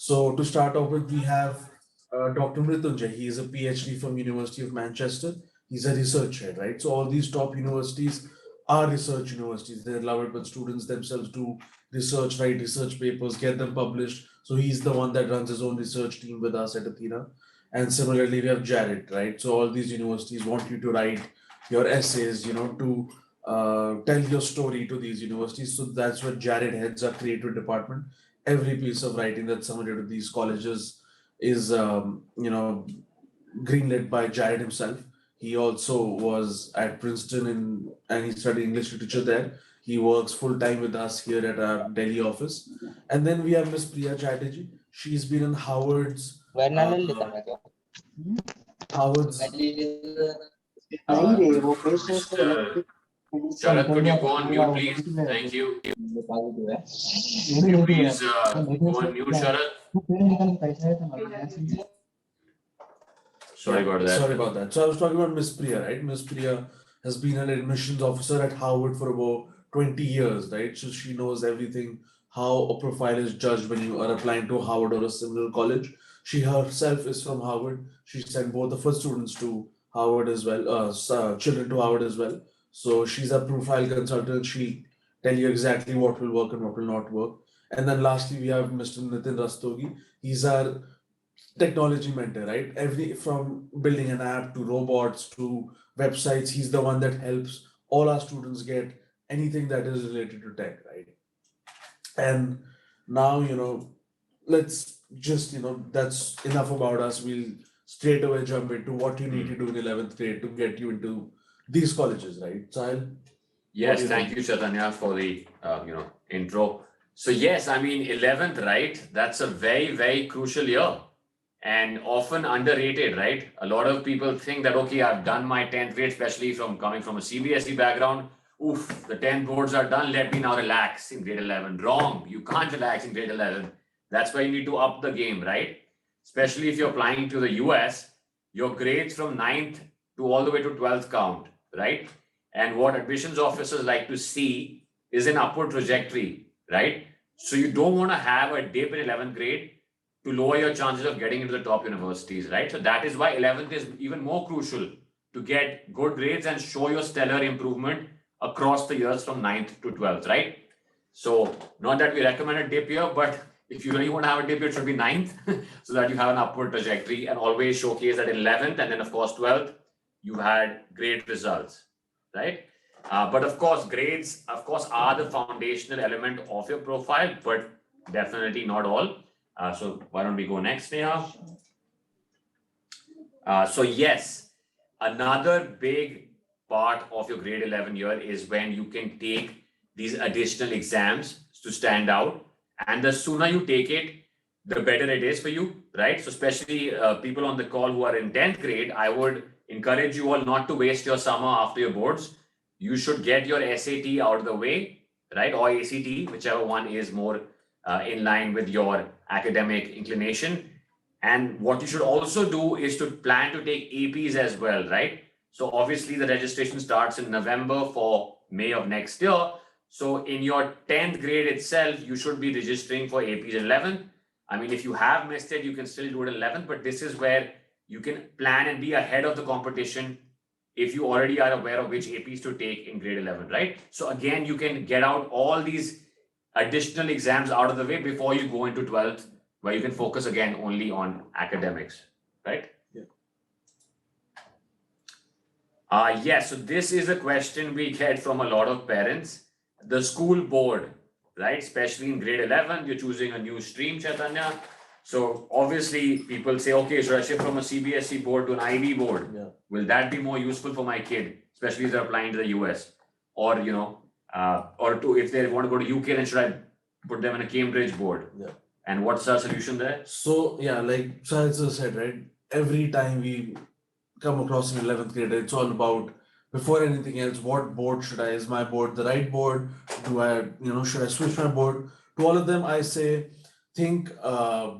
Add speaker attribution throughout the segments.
Speaker 1: So to start off with, we have Dr. Mrityunjay. He is a PhD from University of Manchester. He's a research head, right? So all these top universities are research universities. They're loved when students themselves do research, write research papers, get them published. So he's the one that runs his own research team with us at Athena. And similarly, we have Jared, right? So all these universities want you to write your essays, to tell your story to these universities. So that's what Jared heads our creative department. Every piece of writing that's submitted to these colleges is, greenlit by Jared himself. He also was at Princeton and he studied English literature there. He works full time with us here at our Delhi office. And then we have Miss Priya Chatterjee. She's been in Howard's uh, Howard's
Speaker 2: Mr. Sharat, could you go on mute, please? Thank you. Could you please go on mute, Sharat? Sorry about that.
Speaker 1: Sorry about that. So I was talking about Miss Priya, right? Miss Priya has been an admissions officer at Howard for about 20 years, right? So she knows everything, how a profile is judged when you are applying to Howard or a similar college. She herself is from Howard. She sent both of her students to Howard as well, children to Howard as well. So she's a profile consultant. She'll tell you exactly what will work and what will not work. And then lastly, we have Mr. Nitin Rastogi. He's our technology mentor, right? Every from building an app to robots to websites, he's the one that helps all our students get anything that is related to tech, right? And now, let's just, that's enough about us. We'll straight away jump into what you need to do in 11th grade to get you into these colleges, right? Sahil?
Speaker 2: Yes, thank you, Chaitanya, for the intro. So yes, I mean 11th, right? That's a very, very crucial year and often underrated, right? A lot of people think that, okay, I've done my 10th grade, especially from coming from a CBSE background. Oof, the 10 boards are done. Let me now relax in grade 11. Wrong. You can't relax in grade 11. That's why you need to up the game, right? Especially if you're applying to the US, your grades from 9th to all the way to 12th count, right? And what admissions officers like to see is an upward trajectory, right? So you don't want to have a dip in 11th grade to lower your chances of getting into the top universities, right? So that is why 11th is even more crucial to get good grades and show your stellar improvement across the years from 9th to 12th, right? So not that we recommend a dip year, but if you really want to have a dip year, it should be 9th so that you have an upward trajectory and always showcase that 11th and then of course 12th, you've had great results, right? But of course, grades, of course, are the foundational element of your profile, but definitely not all. So why don't we go next, Neha? So yes, another big part of your grade 11 year is when you can take these additional exams to stand out. And the sooner you take it, the better it is for you, right? So especially people on the call who are in 10th grade, I would encourage you all not to waste your summer after your boards. You should get your SAT out of the way, right? Or ACT, whichever one is more in line with your academic inclination. And what you should also do is to plan to take APs as well, right? So obviously the registration starts in November for May of next year. So in your 10th grade itself, you should be registering for APs in 11th. I mean, if you have missed it, you can still do it in 11th, but this is where you can plan and be ahead of the competition if you already are aware of which APs to take in grade 11, right? So again, you can get out all these additional exams out of the way before you go into 12th, where you can focus again only on academics, right?
Speaker 1: Yeah.
Speaker 2: Yes, so this is a question we get from a lot of parents. The school board, right? Especially in grade 11, you're choosing a new stream, Chaitanya. So obviously people say, okay, should I shift from a CBSE board to an IB board?
Speaker 1: Yeah.
Speaker 2: Will that be more useful for my kid, especially if they're applying to the US? Or, or to if they want to go to UK, then should I put them in a Cambridge board?
Speaker 1: Yeah.
Speaker 2: And what's our solution there?
Speaker 1: So yeah, like Sahil said, right? Every time we come across an 11th grade, it's all about before anything else, what board should I? Is my board the right board? Do I, should I switch my board? To all of them, I say, think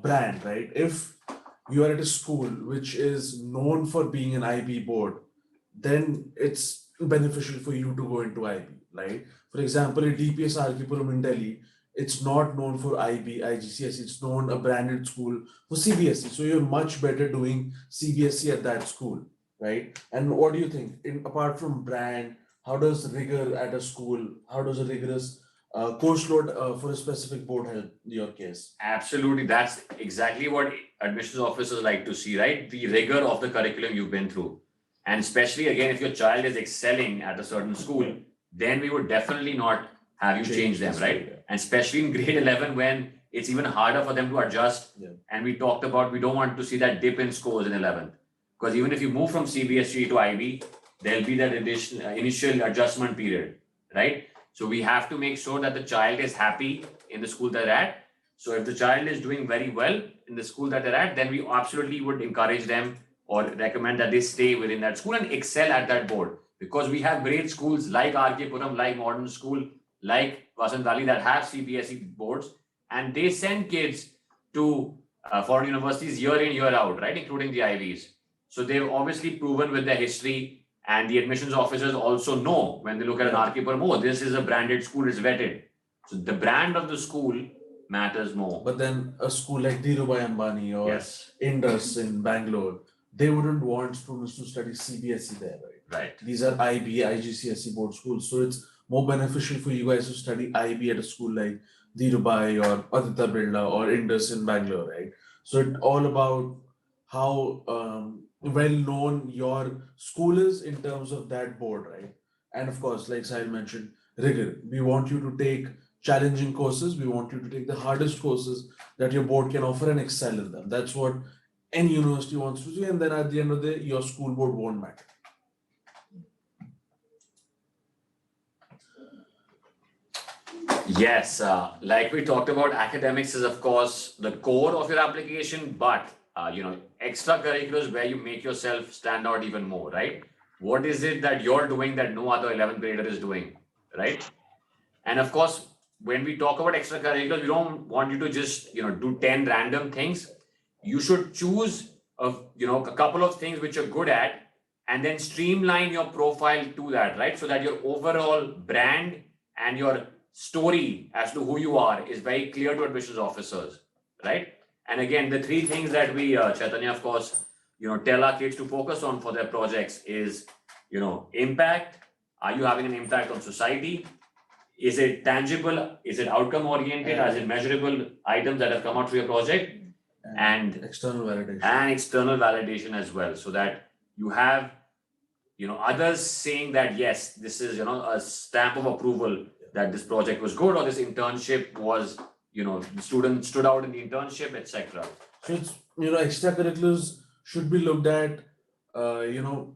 Speaker 1: brand, right? If you are at a school which is known for being an IB board, then it's beneficial for you to go into IB, right? For example, a DPS Arkipuram in Delhi it's not known for IB, IGCSE, it's known a branded school for CBSE. So you're much better doing CBSE at that school, right? And what do you think? Apart from brand, how does rigor at a school, how does a rigorous course load for a specific board help your case?
Speaker 2: Absolutely. That's exactly what admissions officers like to see, right? The rigor of the curriculum you've been through. And especially again, if your child is excelling at a certain school, then we would definitely not have you change them,
Speaker 1: this
Speaker 2: right?
Speaker 1: way,
Speaker 2: And especially in grade 11 when it's even harder for them to adjust.
Speaker 1: yeah.
Speaker 2: And we talked about we don't want to see that dip in scores in 11th. Because even if you move from CBSE to IB, there'll be that initial adjustment period, right? So we have to make sure that the child is happy in the school they're at. So if the child is doing very well in the school that they're at, then we absolutely would encourage them or recommend that they stay within that school and excel at that board. Because we have great schools like RK Puram, like Modern School, like Vasant Valley that have CBSE boards, and they send kids to foreign universities year in, year out, right, including the IVs. So they've obviously proven with their history, and the admissions officers also know when they look at an RK Puram, oh, this is a branded school, it's vetted. So the brand of the school matters more.
Speaker 1: But then a school like Dhirubhai Ambani or
Speaker 2: Yes,
Speaker 1: Indus in Bangalore, they wouldn't want students to study CBSE there, right?
Speaker 2: right.
Speaker 1: These are IB, IGCSE board schools. So it's more beneficial for you guys to study IB at a school like Dhirubhai or Aditya Birla or Indus in Bangalore, right? So it's all about how well known your school is in terms of that board, right? And of course, like Sahil mentioned, rigor. We want you to take challenging courses. We want you to take the hardest courses that your board can offer and excel in them. That's what any university wants to see. And then at the end of the day, your school board won't matter.
Speaker 2: Yes, like we talked about, academics is of course the core of your application, but extracurriculars where you make yourself stand out even more, right? What is it that you're doing that no other 11th grader is doing, right? And of course, when we talk about extracurriculars, we don't want you to just do 10 random things. You should choose a couple of things which you're good at, and then streamline your profile to that, right? So that your overall brand and your story as to who you are is very clear to admissions officers, right? And again, the three things that we, Chaitanya, of course, tell our kids to focus on for their projects is, impact. Are you having an impact on society? Is it tangible? Is it outcome oriented? Is it measurable items that have come out through your project? And
Speaker 1: external validation.
Speaker 2: And external validation as well, so that you have others saying that yes, this is a stamp of approval that this project was good, or this internship was the student stood out in the internship, etc.
Speaker 1: So it's extracurriculars should be looked at. Uh, you know,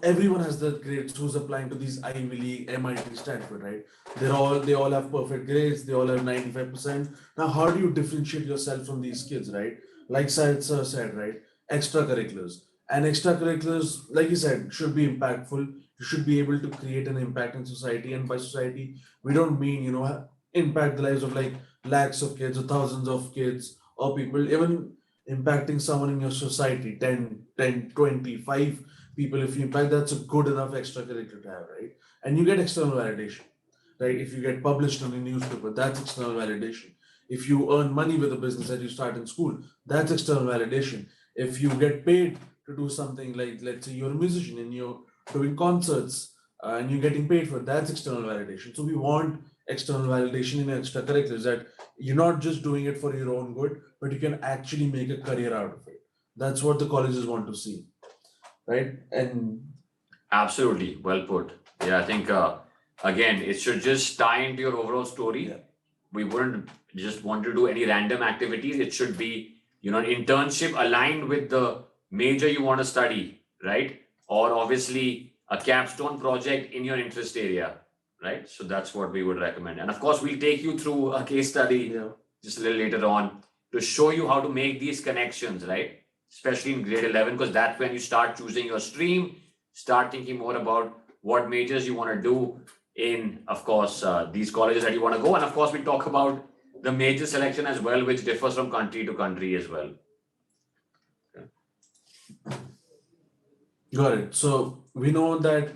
Speaker 1: everyone has the grades who's applying to these Ivy League, MIT, Stanford, right? They all have perfect grades. They all have 95%. Now, how do you differentiate yourself from these kids, right? Like Syed sir said, right? Extracurriculars. And extracurriculars, like you said, should be impactful. You should be able to create an impact in society. And by society, we don't mean, impact the lives of like lakhs of kids or thousands of kids or people, even impacting someone in your society, 10, 20, 5 people. If you impact, that's a good enough extracurricular to have, right? And you get external validation, right? If you get published in a newspaper, that's external validation. If you earn money with a business that you start in school, that's external validation. If you get paid to do something like, let's say you're a musician and you're doing concerts and you're getting paid for it, that's external validation. So we want external validation in extracurriculars, that you're not just doing it for your own good, but you can actually make a career out of it. That's what the colleges want to see, right? And
Speaker 2: absolutely well put. Yeah, I think again, it should just tie into your overall story.
Speaker 1: Yeah.
Speaker 2: We wouldn't just want to do any random activities. It should be an internship aligned with the major you want to study, right? Or obviously a capstone project in your interest area, right? So that's what we would recommend. And of course, we'll take you through a case study just a little later on to show you how to make these connections, right? Especially in grade 11, because that's when you start choosing your stream, start thinking more about what majors you want to do in, of course, these colleges that you want to go. And of course, we talk about the major selection as well, which differs from country to country as well.
Speaker 1: Got it. So we know that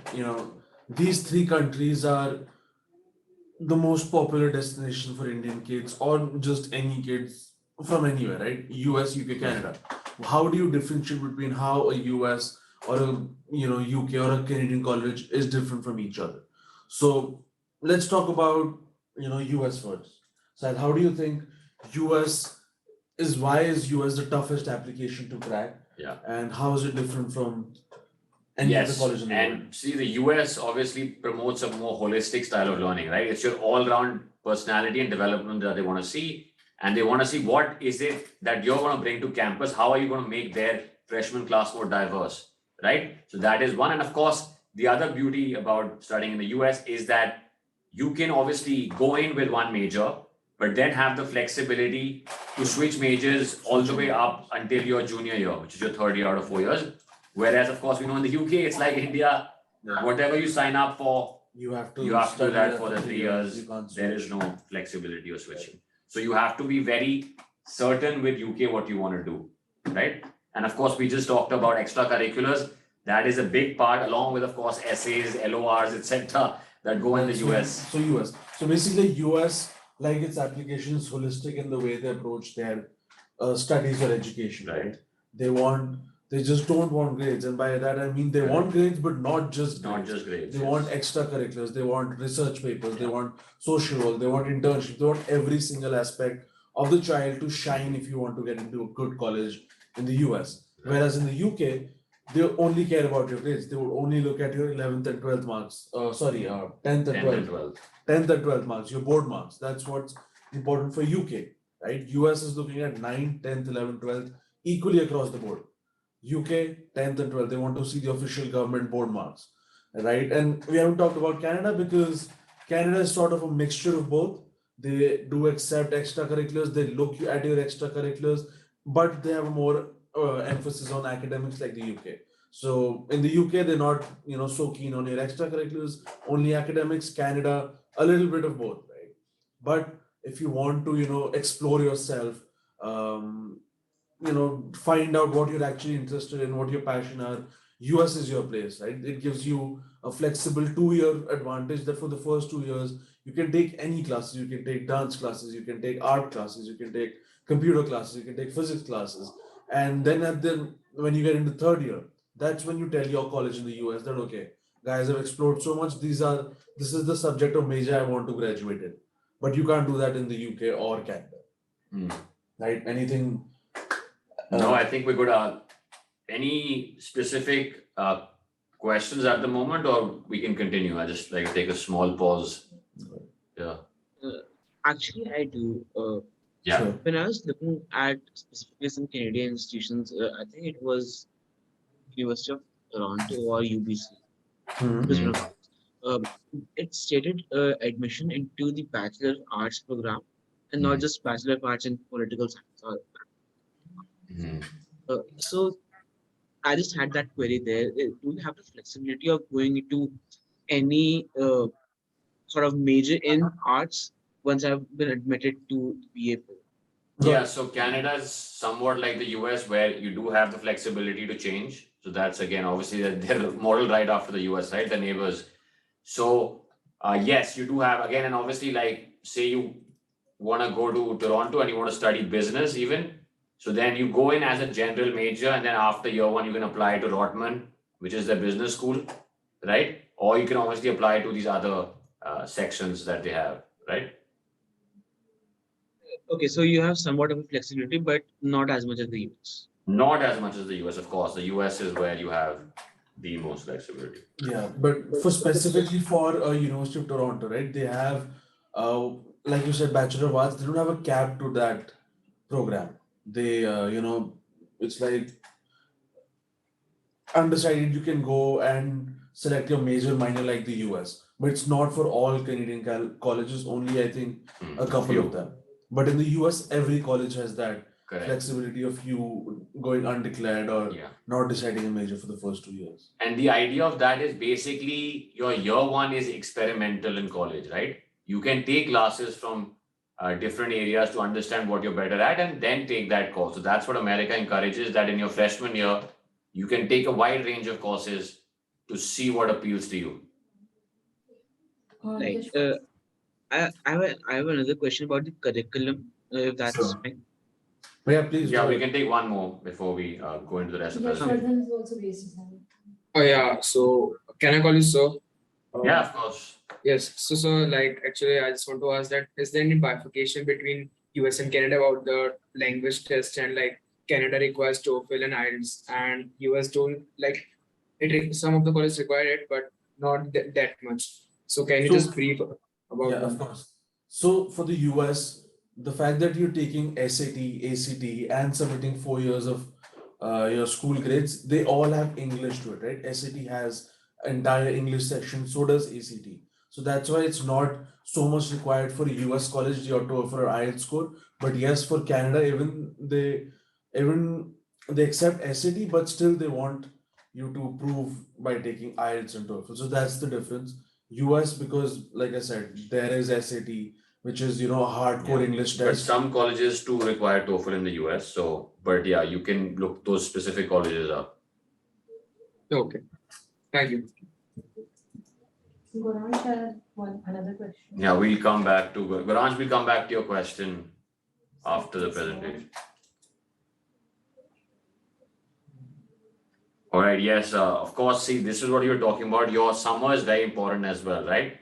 Speaker 1: these three countries are the most popular destination for Indian kids or just any kids from anywhere, right? US, UK, Canada. How do you differentiate between how a US or a UK or a Canadian college is different from each other? So let's talk about US first. So how do you think US why is US the toughest application to crack?
Speaker 2: Yeah.
Speaker 1: And how is it different from any other
Speaker 2: Yes,
Speaker 1: college in the world?
Speaker 2: and see, the US obviously promotes a more holistic style of learning, right? It's your all-round personality and development that they want to see, and they want to see what is it that you're going to bring to campus. How are you going to make their freshman class more diverse, right? So that is one, and of course, the other beauty about studying in the US is that you can obviously go in with one major, but then have the flexibility to switch majors all the way up until your junior year, which is your third year out of 4 years. Whereas, of course, we know in the UK, it's like India, whatever you sign up for,
Speaker 1: You have to
Speaker 2: you have to do
Speaker 1: study
Speaker 2: that
Speaker 1: that
Speaker 2: for the 3 years.
Speaker 1: You can't
Speaker 2: There
Speaker 1: switch.
Speaker 2: is no flexibility or switching. So you have to be very certain with UK what you want to do, right? And of course, we just talked about extracurriculars. That is a big part, along with, of course, essays, LORs, etc., that go in the US.
Speaker 1: So US. So basically US, like its application is holistic in the way they approach their studies or education, right? They just don't want grades, and by that I mean they want grades, but not just
Speaker 2: Not
Speaker 1: grades.
Speaker 2: just grades.
Speaker 1: They want extracurriculars, they want research papers, they
Speaker 2: Yeah.
Speaker 1: want social work, they want internships, they want every single aspect of the child to shine if you want to get into a good college in the US. Whereas in the UK, they only care about your grades. They would only look at your 11th and 12th marks. 10th and
Speaker 2: 10th and
Speaker 1: 12th.
Speaker 2: 12th.
Speaker 1: 10th and 12th marks, your board marks. That's what's important for UK, right? US is looking at 9th, 10th, 11th, 12th equally across the board. UK, 10th and 12th, they want to see the official government board marks, right? And we haven't talked about Canada because Canada is sort of a mixture of both. They do accept extracurriculars, they look at your extracurriculars, but they have a more emphasis on academics like the UK. So in the UK, they're not, so keen on your extracurriculars, only academics. Canada, a little bit of both, right? But if you want to, explore yourself, um, find out what you're actually interested in, what your passion are, US is your place, right? It gives you a flexible 2 year advantage that for the first 2 years you can take any classes. You can take dance classes, you can take art classes, you can take computer classes, you can take physics classes. And then when you get into third year, that's when you tell your college in the US that okay, guys, I've explored so much, this is the subject or major I want to graduate in. But you can't do that in the UK or Canada. Right? Anything
Speaker 2: No, I think we're good. Any specific questions at the moment, or we can continue? I just like to take a small pause. Yeah.
Speaker 3: Actually, I do.
Speaker 2: Yeah.
Speaker 1: Sure.
Speaker 3: When I was looking at specifically some Canadian institutions, I think it was University of Toronto or UBC.
Speaker 1: Mhm.
Speaker 3: It was one of those. It stated admission into the Bachelor of Arts program, and not just Bachelor of Arts in Political Science.
Speaker 2: Mhm.
Speaker 3: So I just had that query there. Do you have the flexibility of going into any sort of major in arts once I've been admitted to BA program?
Speaker 2: Yeah, so Canada is somewhat like the US where you do have the flexibility to change. So that's again, obviously, they're modeled right after the US, right? The neighbors. So, yes, you do have, again, and obviously, like, say you want to go to Toronto and you want to study business, even. So then you go in as a general major, and then after year one, you can apply to Rotman, which is the business school, right? Or you can obviously apply to these other sections that they have, right?
Speaker 3: Okay, so you have somewhat of a flexibility, but not as much as the US.
Speaker 2: Not as much as the US, of course. The US is where you have the most flexibility.
Speaker 1: Yeah, but for specifically for University of Toronto, right? They have, like you said, Bachelor of Arts. They don't have a cap to that program. They, it's like undecided. You can go and select your major, minor like the US, but it's not for all Canadian colleges. Only I think a couple of them. But in the US, every college has that
Speaker 2: Correct.
Speaker 1: flexibility of you going undeclared or
Speaker 2: Yeah.
Speaker 1: not deciding a major for the first 2 years.
Speaker 2: And the idea of that is basically your year one is experimental in college, right? You can take classes from different areas to understand what you're better at and then take that course. So that's what America encourages, that in your freshman year, you can take a wide range of courses to see what appeals to you.
Speaker 3: Like, I have another question about the curriculum, if that's
Speaker 1: Sure.
Speaker 3: fine.
Speaker 1: But yeah, please
Speaker 2: Yeah,
Speaker 1: go
Speaker 2: we
Speaker 1: ahead.
Speaker 2: can take one more before we go into the rest of the
Speaker 4: Yeah,
Speaker 3: Okay.
Speaker 2: presentation.
Speaker 4: Shraddhan is also raised his hand.
Speaker 5: Oh yeah, so can I call you sir?
Speaker 2: Yeah, of course.
Speaker 5: Yes. So like actually I just want to ask that is there any bifurcation between US and Canada about the language test and like Canada requires TOEFL and IELTS and US don't like some of the colleges require it but not that much. So can you
Speaker 1: So
Speaker 5: just brief
Speaker 1: yeah,
Speaker 5: about
Speaker 1: of
Speaker 5: them?
Speaker 1: course. So for the US, the fact that you're taking SAT, ACT, and submitting 4 years of your school grades, they all have English to it, right? SAT has entire English section, so does ACT. So that's why it's not so much required for a US college, your TOEFL or IELTS score. But yes, for Canada, even they accept SAT, but still they want you to prove by taking IELTS and TOEFL. So that's the difference. US, because like I said, there is SAT, which is a hardcore
Speaker 2: Yeah.
Speaker 1: English
Speaker 2: But
Speaker 1: test.
Speaker 2: some colleges too require TOEFL in the US. So, but yeah, you can look those specific colleges up.
Speaker 5: Okay. Thank you.
Speaker 4: Goransh had another question.
Speaker 2: Yeah, we'll come back to Garansh. We'll come back to your question after the presentation. All right. Yes. Of course. See, this is what you were talking about. Your summer is very important as well, right?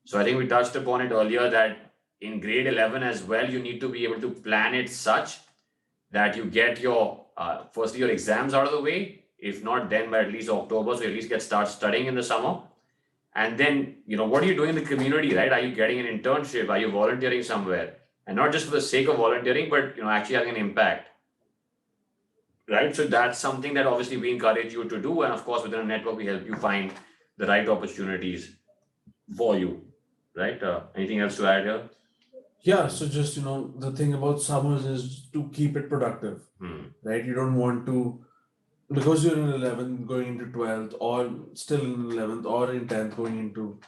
Speaker 2: So I think we touched upon it earlier that in grade 11 as well, you need to be able to plan it such that you get your firstly your exams out of the way. If not, then by at least October, so you at least start studying in the summer. And then, what are you doing in the community, right? Are you getting an internship? Are you volunteering somewhere? And not just for the sake of volunteering, but actually having an impact, right? So that's something that obviously we encourage you to do. And of course, within a network, we help you find the right opportunities for you, right? Anything else to add here?
Speaker 1: Yeah, so just the thing about summers is to keep it productive, right? You don't want to, because you're in 11th going into 12th, or still in 11th or in 10th going into,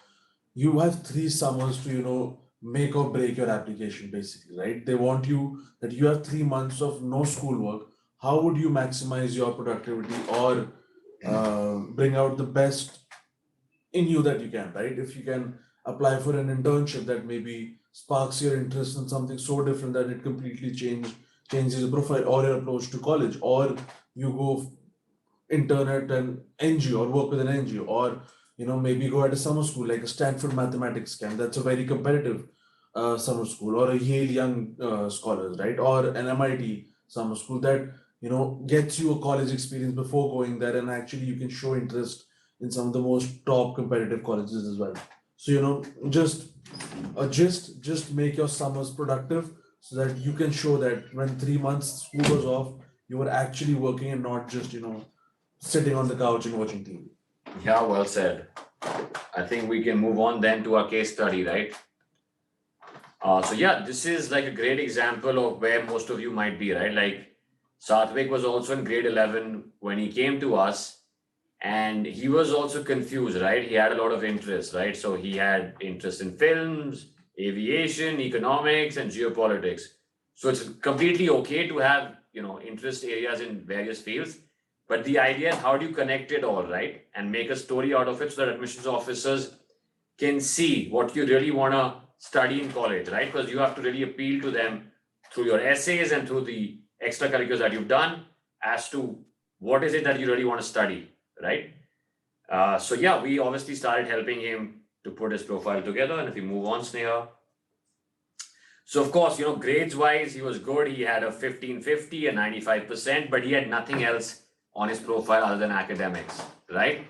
Speaker 1: you have 3 summers to make or break your application, basically, right? They want you that you have 3 months of no schoolwork. How would you maximize your productivity or bring out the best in you that you can, right? If you can apply for an internship that maybe sparks your interest in something so different that it completely changes your profile or your approach to college, or you go intern at an NGO or work with an NGO, or maybe go at a summer school like a Stanford mathematics camp. That's a very competitive summer school, or a Yale Young Scholars, right? Or an MIT summer school that gets you a college experience before going there, and actually you can show interest in some of the most top competitive colleges as well. So just make your summers productive so that you can show that when 3 months school was off, you were actually working and not just sitting on the couch and watching TV.
Speaker 2: Yeah, well said. I think we can move on then to our case study, right? So yeah, this is like a great example of where most of you might be, right? Like Satvik was also in grade 11 when he came to us, and he was also confused, right? He had a lot of interest, right? So he had interest in films, aviation, economics, and geopolitics. So it's completely okay to have, interest areas in various fields. But the idea is how do you connect it all, right? And make a story out of it so that admissions officers can see what you really want to study in college, right? Because you have to really appeal to them through your essays and through the extracurriculars that you've done as to what is it that you really want to study, right? So yeah, we obviously started helping him to put his profile together. And if we move on, Sneha. So of course, grades wise, he was good. He had a 1550, a 95%, but he had nothing else on his profile other than academics, right?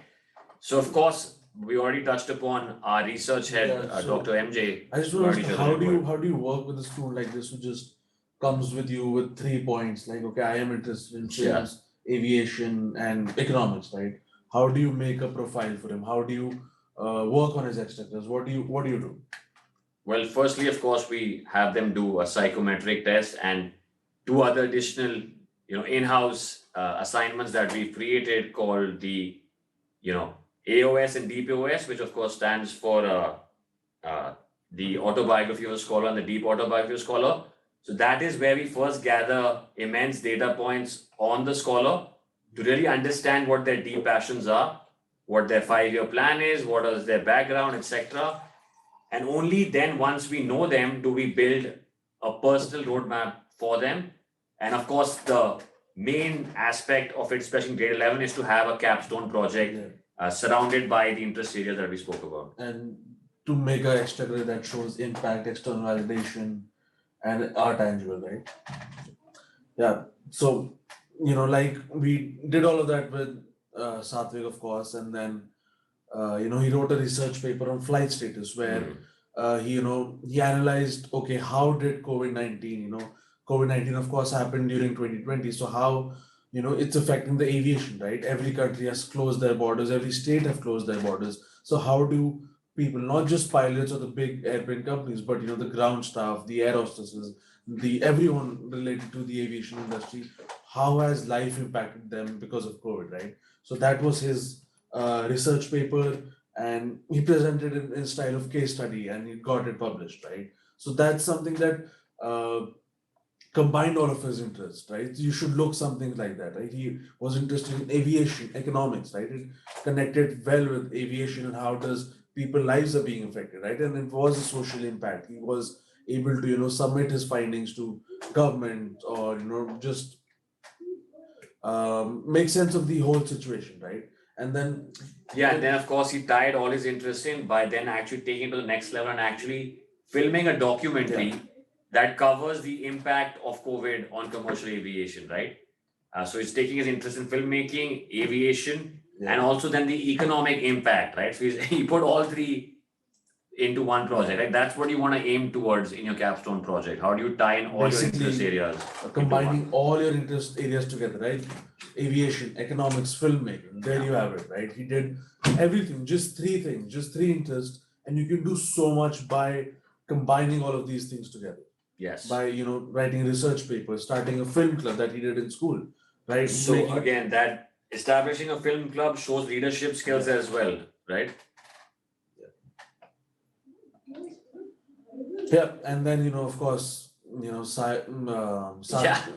Speaker 2: So of course, we already touched upon our research head,
Speaker 1: Yeah, so
Speaker 2: Dr. MJ.
Speaker 1: I just want to
Speaker 2: Ganesh
Speaker 1: ask,
Speaker 2: Chaturvedi.
Speaker 1: how do you work with a student like this who just comes with you with 3 points, like, okay, I am interested in
Speaker 2: Yeah.
Speaker 1: films, aviation, and economics, right? How do you make a profile for him? How do you work on his extracurriculars? What do you do?
Speaker 2: Well, firstly, of course, we have them do a psychometric test and two other additional, in-house assignments that we've created called the, AOS and DPOS, which of course stands for the autobiography of a scholar and the deep autobiography of a scholar. So that is where we first gather immense data points on the scholar to really understand what their deep passions are, what their 5-year plan is, what is their background, etc. And only then, once we know them, do we build a personal roadmap for them. And of course, the main aspect of it, especially in grade 11, is to have a capstone project
Speaker 1: Yeah.
Speaker 2: surrounded by the interest areas that we spoke about.
Speaker 1: And to make a extracurricular that shows impact, external validation, and are tangible, right? Yeah. So, like we did all of that with Satvik, of course, and then he wrote a research paper on flight status where
Speaker 2: Mm.
Speaker 1: he analyzed, okay, how did COVID-19, COVID-19 of course happened during 2020. So how, it's affecting the aviation, right? Every country has closed their borders, every state have closed their borders. So how do people, not just pilots or the big airplane companies, but the ground staff, the air hostesses, the everyone related to the aviation industry, how has life impacted them because of COVID, right? So that was his research paper, and he presented it in style of case study, and he got it published, right? So that's something that combined all of his interests, right? You should look something like that, right? He was interested in aviation economics, right? It connected well with aviation and how does people lives are being affected, right? And it was a social impact. He was able to submit his findings to government, or just make sense of the whole situation, right? And then
Speaker 2: Yeah, and then of course he tied all his interest in by then actually taking it to the next level and actually filming a documentary that covers the impact of COVID on commercial aviation, right? So he's taking his interest in filmmaking, aviation, and also then the economic impact, right? So he put all three into one project, right? That's what you want to aim towards in your capstone project. How do you tie in all your
Speaker 1: Basically,
Speaker 2: interest areas?
Speaker 1: combining all your interest areas together, right? Aviation, economics, filmmaking. There you have it, right? He did everything, just three things, just three interests, and you can do so much by combining all of these things together.
Speaker 2: Yes.
Speaker 1: By writing research papers, starting a film club that he did in school, right?
Speaker 2: So again, that establishing a film club shows leadership skills as well, right?
Speaker 1: Yeah, and then of course,
Speaker 2: Yeah,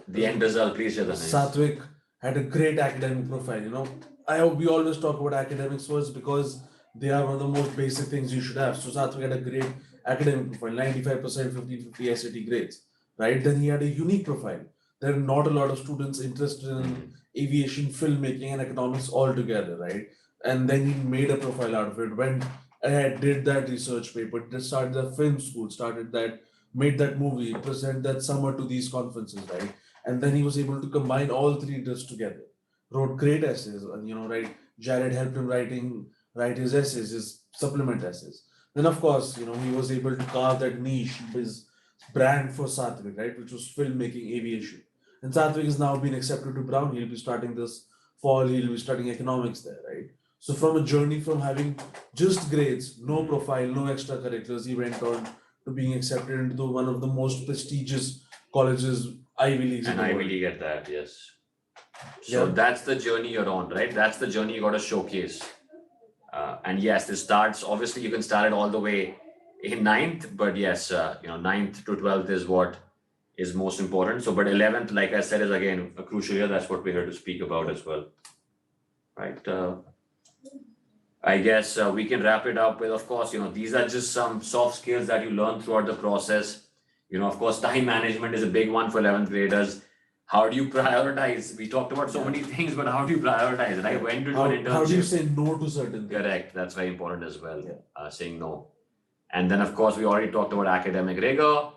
Speaker 2: the end result, please, Chaitanya.
Speaker 1: Satvik had a great academic profile. I hope we always talk about academics first because they are one of the most basic things you should have. So Satvik had a great academic profile, 95%, 1550 SAT grades, right? Then he had a unique profile. There are not a lot of students interested in aviation, filmmaking, and economics all together, right? And then he made a profile out of it, went ahead, did that research paper, started the film school, made that movie, present that summer to these conferences, right? And then he was able to combine all three interests together. Wrote great essays, and right, Jared helped him write his essays, his supplement essays. Then of course, he was able to carve that niche, his brand for Satvik, right, which was filmmaking aviation. And Satvik has now been accepted to Brown. He'll be starting this fall. He'll be studying economics there, right? So from a journey from having just grades, no profile, no extracurriculars, he went on to being accepted into one of the most prestigious colleges, Ivy Leagues in
Speaker 2: And
Speaker 1: the
Speaker 2: Ivy
Speaker 1: world.
Speaker 2: League at that, yes. So that's the journey you're on, right? That's the journey you got to showcase. And yes, this starts, obviously you can start it all the way in ninth, but yes, ninth to 12th is what is most important. So, but 11th, like I said, is again a crucial year. That's what we're here to speak about as well. Right. I guess we can wrap it up with, of course, these are just some soft skills that you learn throughout the process. Of course, time management is a big one for 11th graders. How do you prioritize? We talked about so many things, but how do you prioritize, right? When to do an internship?
Speaker 1: How do you say no to certain things?
Speaker 2: Correct. That's very important as well. Saying no. And then, of course, we already talked about academic rigor,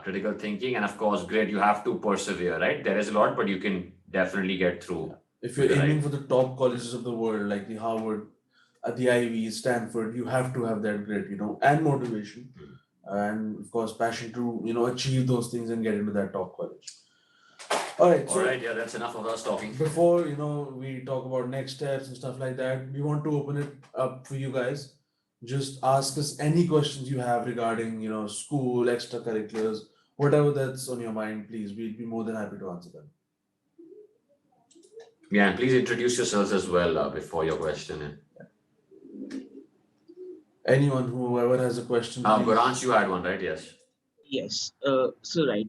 Speaker 2: critical thinking, and of course, grit. You have to persevere, right? There is a lot, but you can definitely get through.
Speaker 1: If you're aiming for the top colleges of the world, like the Harvard, the Ivy, Stanford, you have to have that grit, and motivation, and of course, passion to achieve those things and get into that top college. All right.
Speaker 2: All right. Yeah, that's enough of us talking.
Speaker 1: Before we talk about next steps and stuff like that, we want to open it up for you guys. Just ask us any questions you have regarding school, extracurriculars, whatever that's on your mind. Please, we'd be more than happy to answer them.
Speaker 2: Yeah, and please introduce yourselves as well before your question.
Speaker 1: Anyone, whoever has a question.
Speaker 2: Goransh, you had one, right? Yes.
Speaker 3: Yes. So right.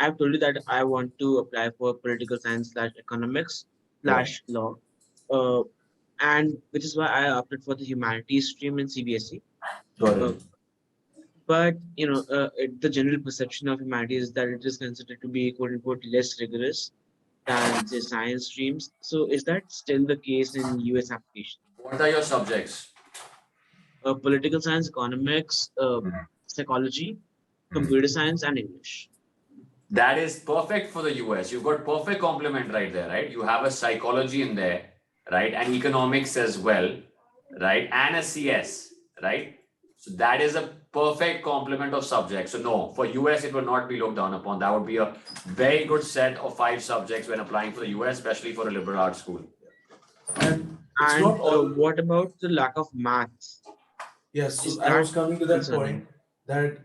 Speaker 3: I've told you that I want to apply for political science / economics / law. And which is why I opted for the humanities stream in CBSE.
Speaker 1: Got it.
Speaker 3: But the general perception of humanities is that it is considered to be quote unquote less rigorous than say science streams. So is that still the case in US application?
Speaker 2: What are your subjects?
Speaker 3: Political science, economics, psychology, computer science, and English.
Speaker 2: That is perfect for the US. You've got perfect complement right there, right? You have a psychology in there, right? And economics as well, right? And a CS, right? So that is a perfect complement of subjects. So no, for US it will not be looked down upon. That would be a very good set of 5 subjects when applying for the US, especially for a liberal arts school.
Speaker 1: And it's
Speaker 3: And
Speaker 1: not all.
Speaker 3: what about the lack of maths?
Speaker 1: Yes,
Speaker 3: Is
Speaker 1: so I
Speaker 3: that
Speaker 1: was coming to that
Speaker 3: concerning?
Speaker 1: point that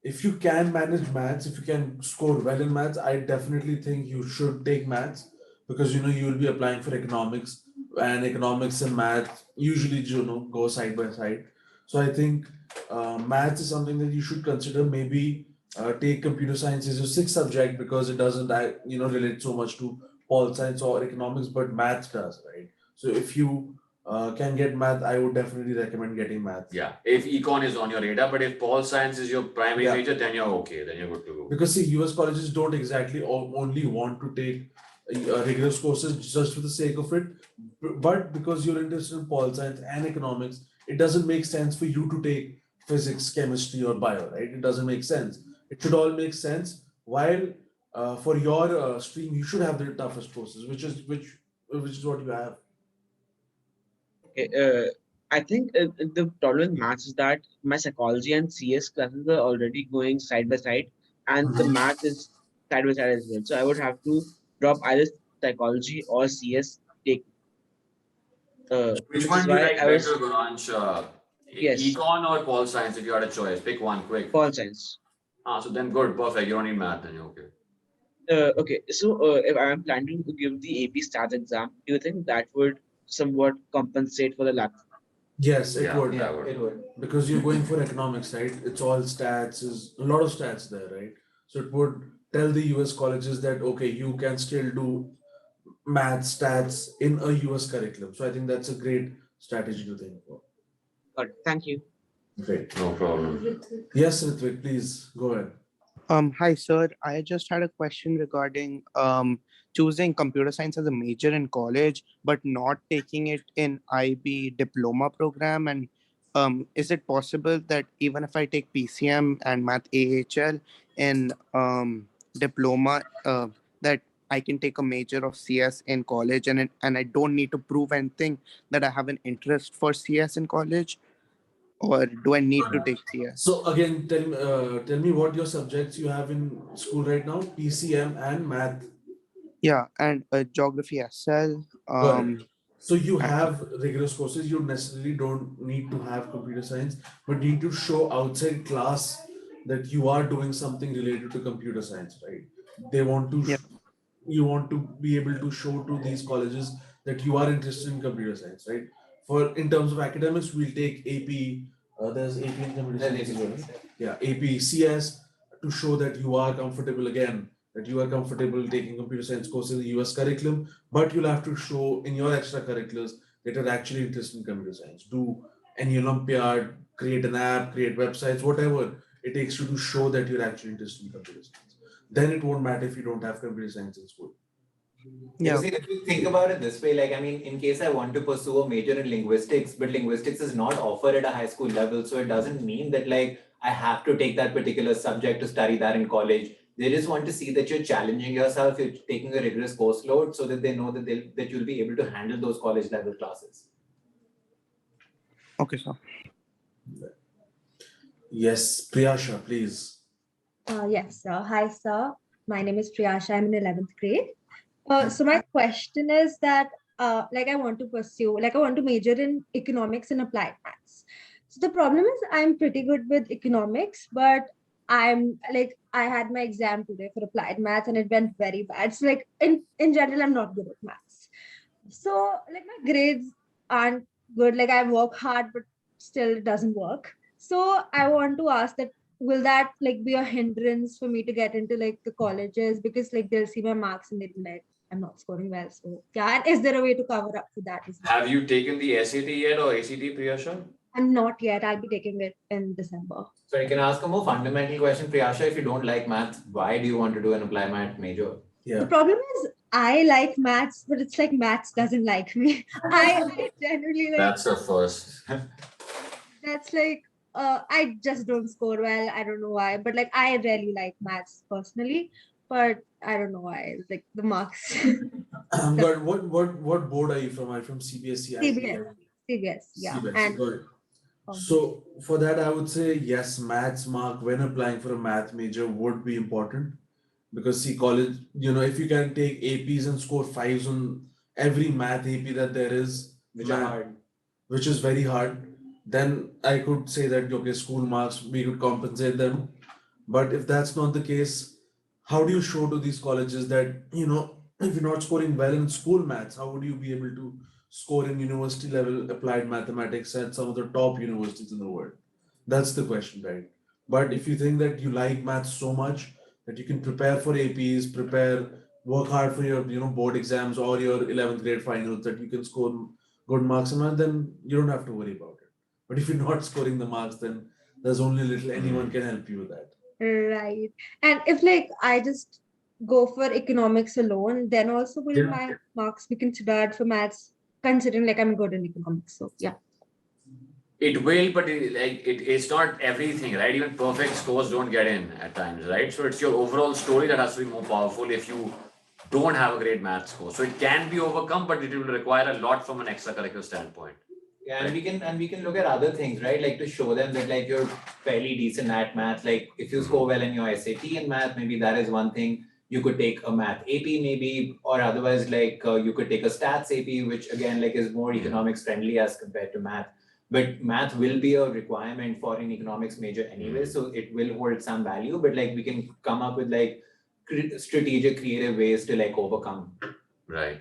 Speaker 1: if you can manage maths, if you can score well in maths, I definitely think you should take maths because you will be applying for economics, and economics and math usually go side by side. So I think maths is something that you should consider. Maybe take computer science as your sixth subject because it doesn't relate so much to pol science or economics, but maths does, right? So if you can get math, I would definitely recommend getting math.
Speaker 2: Yeah, if econ is on your radar, but if pol science is your primary
Speaker 1: Yeah.
Speaker 2: major, then you're okay. Then you're good to go.
Speaker 1: Because see, US colleges don't exactly only want to take rigorous courses just for the sake of it, but because you're interested in pol science and economics, it doesn't make sense for you to take physics, chemistry, or bio, right? It doesn't make sense. It should all make sense. While for your stream, you should have the toughest courses, which is what you have.
Speaker 3: Okay, I think the problem with maths is that my psychology and CS classes are already going side by side, and the math is side by side as well. So I would have to drop either psychology or CS. Take
Speaker 2: Which
Speaker 3: which is
Speaker 2: one do you
Speaker 3: why
Speaker 2: like
Speaker 3: I
Speaker 2: better,
Speaker 3: was
Speaker 2: Guransh?
Speaker 3: yes,
Speaker 2: Econ or pol science? If you had a choice, pick one quick.
Speaker 3: pol science.
Speaker 2: So then good, perfect. You don't need math, then you're okay.
Speaker 3: Okay, so if I'm planning to give the AP Stats exam, do you think that would somewhat compensate for the lack?
Speaker 1: Yes, it
Speaker 2: Yeah,
Speaker 1: would.
Speaker 2: that would.
Speaker 6: It would.
Speaker 1: Because you're going for economics, right? It's all stats, is a lot of stats there, right? So it would tell the US colleges that okay, you can still do math stats in a US curriculum. So I think that's a great strategy to think about.
Speaker 3: Got it. Thank you.
Speaker 1: Great.
Speaker 2: No problem.
Speaker 4: Ritvik.
Speaker 1: Yes, Ritvik, please go ahead.
Speaker 6: Hi, sir. I just had a question regarding choosing computer science as a major in college, but not taking it in IB diploma program. And is it possible that even if I take PCM and Math AHL in diploma, that I can take a major of CS in college, and I don't need to prove anything that I have an interest for CS in college, or do I need to take CS?
Speaker 1: So again, tell me what your subjects you have in school right now, PCM and math.
Speaker 6: Yeah, and geography SL.
Speaker 1: Got it. So you
Speaker 6: And
Speaker 1: have rigorous courses. You necessarily don't need to have computer science, but need to show outside class that you are doing something related to computer science, right? They want to,
Speaker 6: yeah,
Speaker 1: you want to be able to show to these colleges that you are interested in computer science, right? For in terms of academics, we'll take AP. There's AP in computer science as well, right? Yeah, AP CS to show that you are comfortable again, that you are comfortable taking computer science course in the US curriculum, but you'll have to show in your extracurriculars that you're actually interested in computer science. Do any Olympiad, create an app, create websites, whatever it takes you to show that you're actually interested in computer science. Then it won't matter if you don't have computer science in school.
Speaker 6: yeah,
Speaker 7: Because if you think about it this way, like, I mean, in case I want to pursue a major in linguistics, but linguistics is not offered at a high school level, so it doesn't mean that, like, I have to take that particular subject to study that in college. They just want to see that you're challenging yourself, you're taking a rigorous course load so that they know that that you'll be able to handle those college level classes.
Speaker 6: okay, sir.
Speaker 1: Yes, Priyasha, please.
Speaker 8: Yes, sir. Hi, sir. My name is Priyasha. I'm in 11th grade. So my question is that, I want to pursue, I want to major in economics and applied maths. So the problem is I'm pretty good with economics, but I had my exam today for applied maths and it went very bad. So in general, I'm not good at maths. So my grades aren't good. I work hard, but still it doesn't work. So I want to ask that will that be a hindrance for me to get into the colleges, because they'll see my marks and they'll be like, I'm not scoring well. So yeah, and is there a way to cover up for that as well?
Speaker 2: Have you taken the SAT yet or ACT, Priyasha?
Speaker 8: I'm not yet. I'll be taking it in December.
Speaker 7: So I can ask a more fundamental question, Priyasha. If you don't like math, why do you want to do an applied math major?
Speaker 8: The problem is I like maths, but it's like maths doesn't like me. I generally like
Speaker 2: That's a first.
Speaker 8: that's like I just don't score well. I don't know why, but like I really like maths personally, but I don't know why. It's like the marks.
Speaker 1: But what board are you from? Are you from CBSE,
Speaker 8: CBS, CBS, yeah,
Speaker 1: CBSE,
Speaker 8: and
Speaker 1: got it. So for that, I would say yes, maths mark when applying for a math major would be important because see, college, if you can take APs and score fives on every math AP that there is,
Speaker 7: Which are hard.
Speaker 1: which is very hard, then I could say that okay, school marks we could compensate them. But if that's not the case, how do you show to these colleges that if you're not scoring well in school maths, how would you be able to score in university level applied mathematics at some of the top universities in the world? That's the question, right? But if you think that you like maths so much that you can prepare for APs, work hard for your board exams or your 11th grade finals, that you can score good marks in math, then you don't have to worry about it. But if you're not scoring the marks, then there's only little anyone can help you with that.
Speaker 8: right. And if like I just go for economics alone, then also will
Speaker 1: Yeah.
Speaker 8: my marks be considered for maths, considering like I'm good in economics. So yeah.
Speaker 2: It will, but it's not everything, right? Even perfect scores don't get in at times, right? So it's your overall story that has to be more powerful if you don't have a great math score. So it can be overcome, but it will require a lot from an extracurricular standpoint.
Speaker 7: Yeah, and we can look at other things, right? Like to show them that like you're fairly decent at math. Like if you score well in your SAT in math, maybe that is one thing. You could take a math AP maybe, or otherwise like you could take a stats AP, which again like is more economics friendly as compared to math. But math will be a requirement for an economics major anyway, so it will hold some value. But like we can come up with like strategic, creative ways to like overcome.
Speaker 2: Right.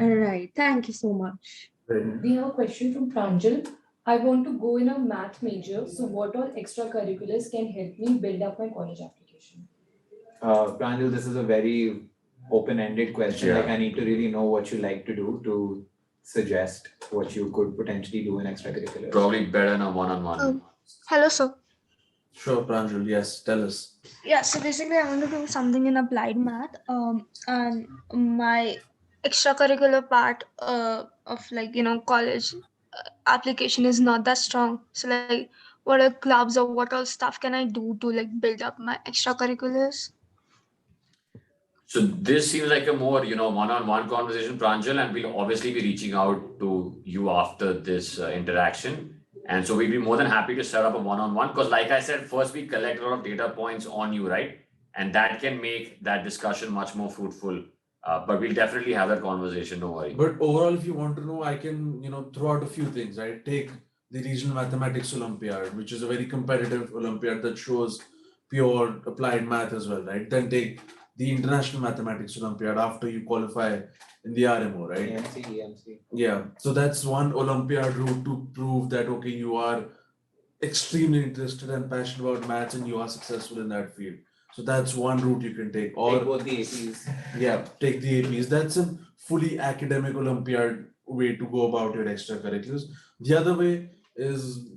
Speaker 8: All right. Thank you so much.
Speaker 4: We have a question from Pranjal. I want to go in a math major, so what all extracurriculars can help me build up my college application?
Speaker 7: Pranjal, this is a very open-ended question.
Speaker 2: Yeah.
Speaker 7: Like I need to really know what you like to do to suggest what you could potentially do in extracurriculars.
Speaker 2: Probably better in a one-on-one.
Speaker 9: Hello, sir.
Speaker 1: Sure, Pranjal, yes, tell us.
Speaker 9: Yeah, so basically, I want to do something in applied math. And my extracurricular part of college application is not that strong. So like, what are clubs or what all stuff can I do to like build up my extracurriculars?
Speaker 2: So this seems like a more, one-on-one conversation, Pranjal, and we'll obviously be reaching out to you after this interaction. And so we'd be more than happy to set up a one-on-one because like I said, first we collect a lot of data points on you, right? And that can make that discussion much more fruitful. But we'll definitely have that conversation, don't worry.
Speaker 1: But overall, if you want to know, I can, throw out a few things, right? Take the Regional Mathematics Olympiad, which is a very competitive Olympiad that shows pure applied math as well, right? Then take the International Mathematics Olympiad after you qualify in the RMO, right?
Speaker 7: EMC.
Speaker 1: Yeah. So that's one Olympiad route to prove that, okay, you are extremely interested and passionate about maths and you are successful in that field. So that's one route you can take. Or
Speaker 7: Take both the APs.
Speaker 1: yeah, take the APs. That's a fully academic Olympiad way to go about your extracurriculars. The other way is,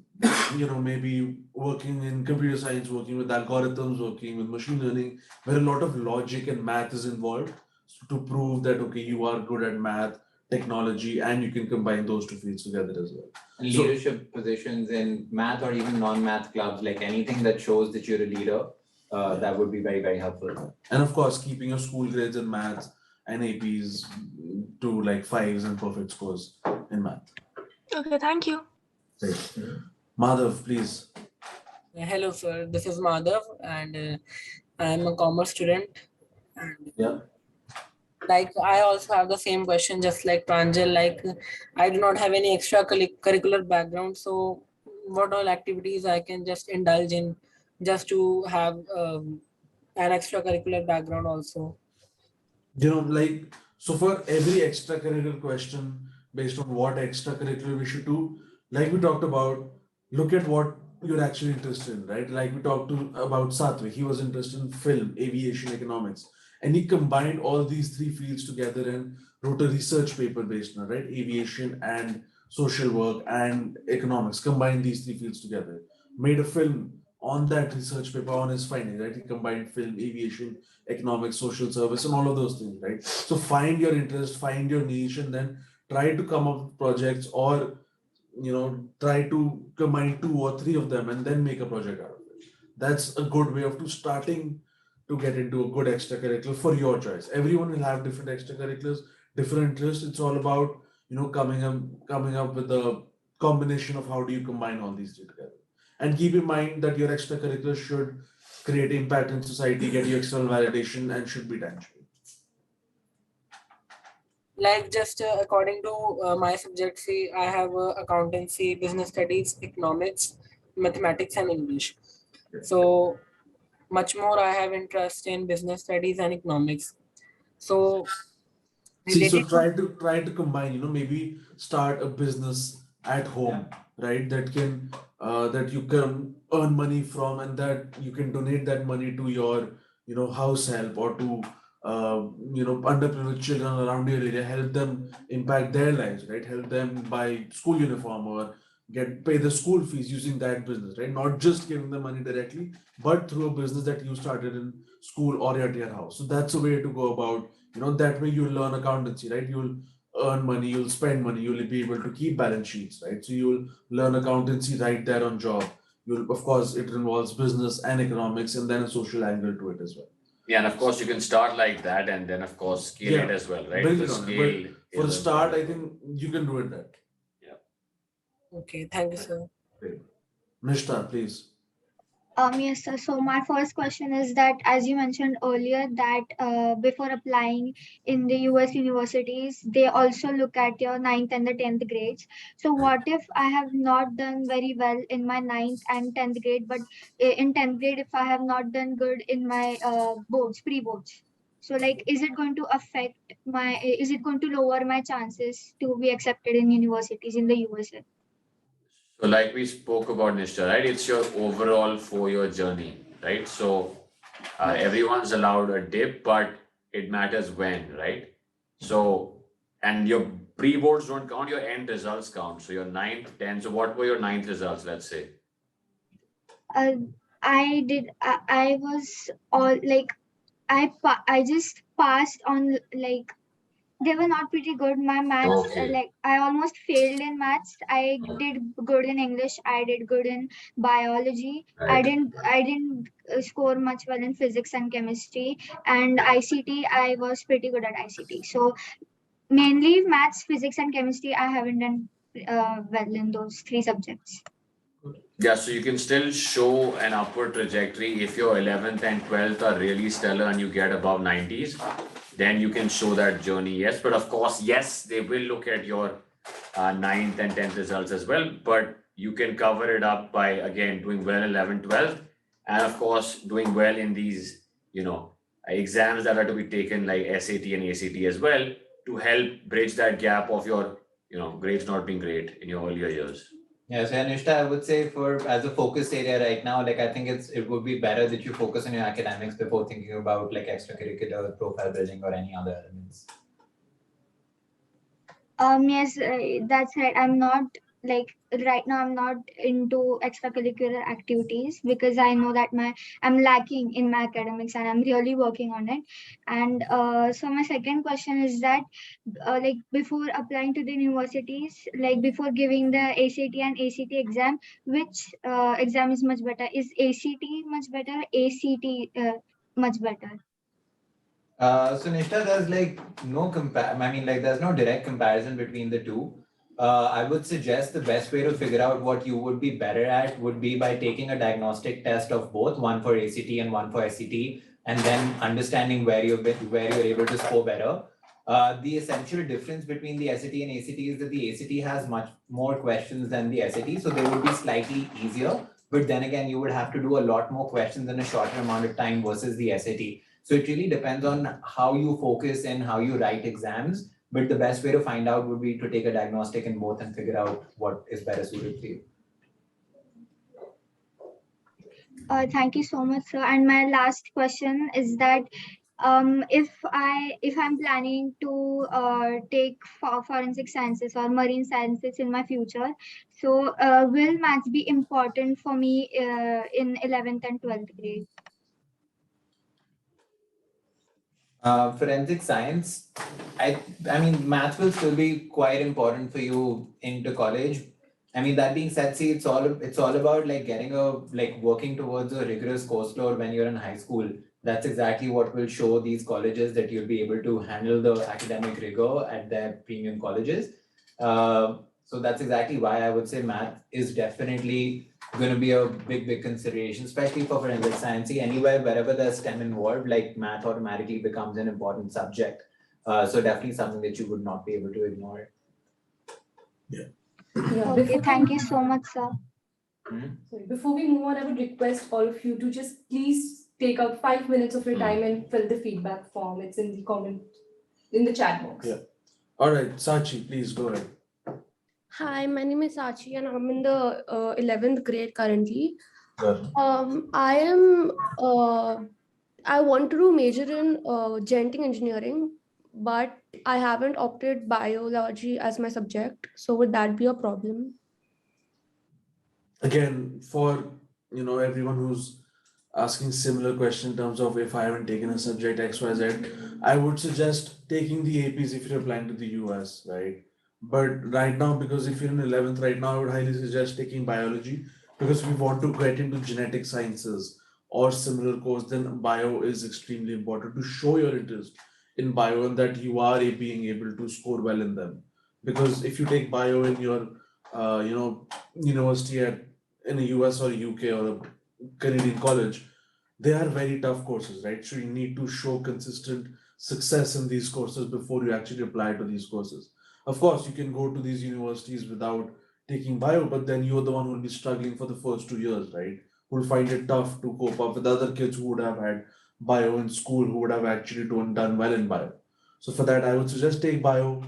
Speaker 1: maybe working in computer science, working with algorithms, working with machine learning, where a lot of logic and math is involved to prove that, okay, you are good at math, technology, and you can combine those two fields together as well.
Speaker 7: And
Speaker 1: So-
Speaker 7: leadership positions in math or even non-math clubs, like anything that shows that you're a leader, that would be very, very helpful.
Speaker 1: And of course, keeping your school grades in maths and APs to like fives and perfect scores in math.
Speaker 9: Okay, thank you.
Speaker 1: Right. Madhav, please.
Speaker 10: Hello, sir. This is Madhav, and I am a commerce student. And
Speaker 1: Yeah.
Speaker 10: like I also have the same question, just like Pranjal. Like I do not have any extracurricular background, so what all activities I can just indulge in, just to have an extracurricular background also.
Speaker 1: So for every extracurricular question, based on what extracurricular we should do, like we talked about, look at what you're actually interested in, right? Like we talked about Satvik, he was interested in film, aviation, economics, and he combined all these three fields together and wrote a research paper based on, right? Aviation and social work, and economics, combined these three fields together, made a film on that research paper on his findings, right? He combined film, aviation, economics, social service, and all of those things, right? So find your interest, find your niche, and then try to come up with projects, or try to combine two or three of them and then make a project out of it. That's a good way of to starting to get into a good extracurricular for your choice. Everyone will have different extracurriculars, different interests. It's all about coming up with a combination of how do you combine all these three together. And keep in mind that your extracurricular should create impact in society, get you external validation, and should be tangible.
Speaker 10: Like just according to my subjects, see, I have accountancy, business studies, economics, mathematics, and English. So much more I have interest in business studies and economics. So
Speaker 1: See, so
Speaker 10: related to
Speaker 1: try to combine, maybe start a business at home, right? That you can earn money from, and that you can donate that money to your, house help, or to underprivileged children around your area, help them impact their lives, right? Help them buy school uniform, or pay the school fees using that business, right? Not just giving them money directly, but through a business that you started in school or at your house. So that's a way to go about, that way you'll learn accountancy, right? You'll earn money, you'll spend money, you'll be able to keep balance sheets, right? So you'll learn accountancy right there on job. You'll, of course, it involves business and economics, and then a social angle to it as well.
Speaker 2: Yeah, and of course you can start like that and then of course scale it as well, right?
Speaker 1: Build
Speaker 2: The
Speaker 1: it on it.
Speaker 2: scale
Speaker 1: But for the
Speaker 2: is a
Speaker 1: start, I
Speaker 2: part of
Speaker 1: think you can do it that.
Speaker 10: okay, thank you, sir.
Speaker 1: Nishta, please.
Speaker 9: Yes, sir. So my first question is that, as you mentioned earlier, that before applying in the US universities, they also look at your ninth and the 10th grades. So what if I have not done very well in my ninth and 10th grade, but in 10th grade, if I have not done good in my boards, pre-boards? So like, is it going to affect is it going to lower my chances to be accepted in universities in the USA?
Speaker 2: So like we spoke about, Nishta, right? It's your overall 4-year journey, right? So everyone's allowed a dip, but it matters when, right? So, and your pre-boards don't count, your end results count. So your ninth, 10th, so what were your ninth results, let's say?
Speaker 9: uh, I was all like I just passed on, like they were not pretty good. My maths,
Speaker 2: Okay.
Speaker 9: like I almost failed in maths. I did good in English. I did good in biology.
Speaker 2: Right.
Speaker 9: I didn't score much well in physics and chemistry. And ICT, I was pretty good at ICT. So mainly maths, physics, and chemistry, I haven't done well in those three subjects.
Speaker 2: Yeah, so you can still show an upward trajectory if your 11th and 12th are really stellar and you get above 90s, then you can show that journey, yes. But of course, yes, they will look at your 9th and 10th results as well, but you can cover it up by, again, doing well 11th, 12th, and of course, doing well in these, exams that are to be taken like SAT and ACT as well, to help bridge that gap of your, grades not being great in your earlier years.
Speaker 7: Yeah, so Anushka, I would say as a focus area right now, like I think it would be better that you focus on your academics before thinking about like extracurricular, profile building, or any other elements.
Speaker 9: Yes, that's right. I'm not like right now. I'm not into extracurricular activities because I know that I'm lacking in my academics and I'm really working on it. And so my second question is that, like before applying to the universities, like before giving the ACT and ACT exam, which exam is much better? Is ACT much better? ACT much better?
Speaker 7: So Nishta, there's like there's no direct comparison between the two. I would suggest the best way to figure out what you would be better at would be by taking a diagnostic test of both, one for ACT and one for SCT, and then understanding where you're able to score better. The essential difference between the SAT and ACT is that the ACT has much more questions than the SAT, so they would be slightly easier. But then again, you would have to do a lot more questions in a shorter amount of time versus the SAT. So it really depends on how you focus and how you write exams. But the best way to find out would be to take a diagnostic in both and figure out what is better suited for you.
Speaker 9: Thank you so much, sir. And my last question is that, if I'm planning to take forensic sciences or marine sciences in my future, so will maths be important for me in 11th and 12th grade?
Speaker 7: Forensic science, I mean, math will still be quite important for you into college. I mean, that being said, see, it's all about like getting a like working towards a rigorous course load when you're in high school. That's exactly what will show these colleges that you'll be able to handle the academic rigor at their premium colleges. So that's exactly why I would say math is definitely going to be a big consideration, especially for forensic science. See, anywhere, wherever there's STEM involved, like math automatically becomes an important subject. So definitely something that you would not be able to ignore.
Speaker 4: Yeah.
Speaker 9: Okay, thank you so much, sir.
Speaker 4: Sorry, before we move on, I would request all of you to just please take out 5 minutes of your time and fill the feedback form. It's in the comment, in the chat box.
Speaker 1: Yeah. All right, Sachi, please go ahead.
Speaker 11: Hi, my name is Sachi and I'm in the 11th grade currently.
Speaker 1: Good.
Speaker 11: I want to major in genetic engineering, but I haven't opted biology as my subject. So would that be a problem?
Speaker 1: Again, for everyone who's asking similar question in terms of if I haven't taken a subject XYZ, I would suggest taking the APs if you're applying to the US, right? But right now, because if you're in 11th right now, I would highly suggest taking biology because we want to get into genetic sciences or similar course, then bio is extremely important to show your interest in bio and that you are being able to score well in them. Because if you take bio in your, university in a US or UK or a Canadian college, they are very tough courses, right? So you need to show consistent success in these courses before you actually apply to these courses. Of course, you can go to these universities without taking bio, but then you're the one who will be struggling for the first 2 years, right? Who'll find it tough to cope up with other kids who would have had bio in school, who would have actually done well in bio. So for that, I would suggest take bio,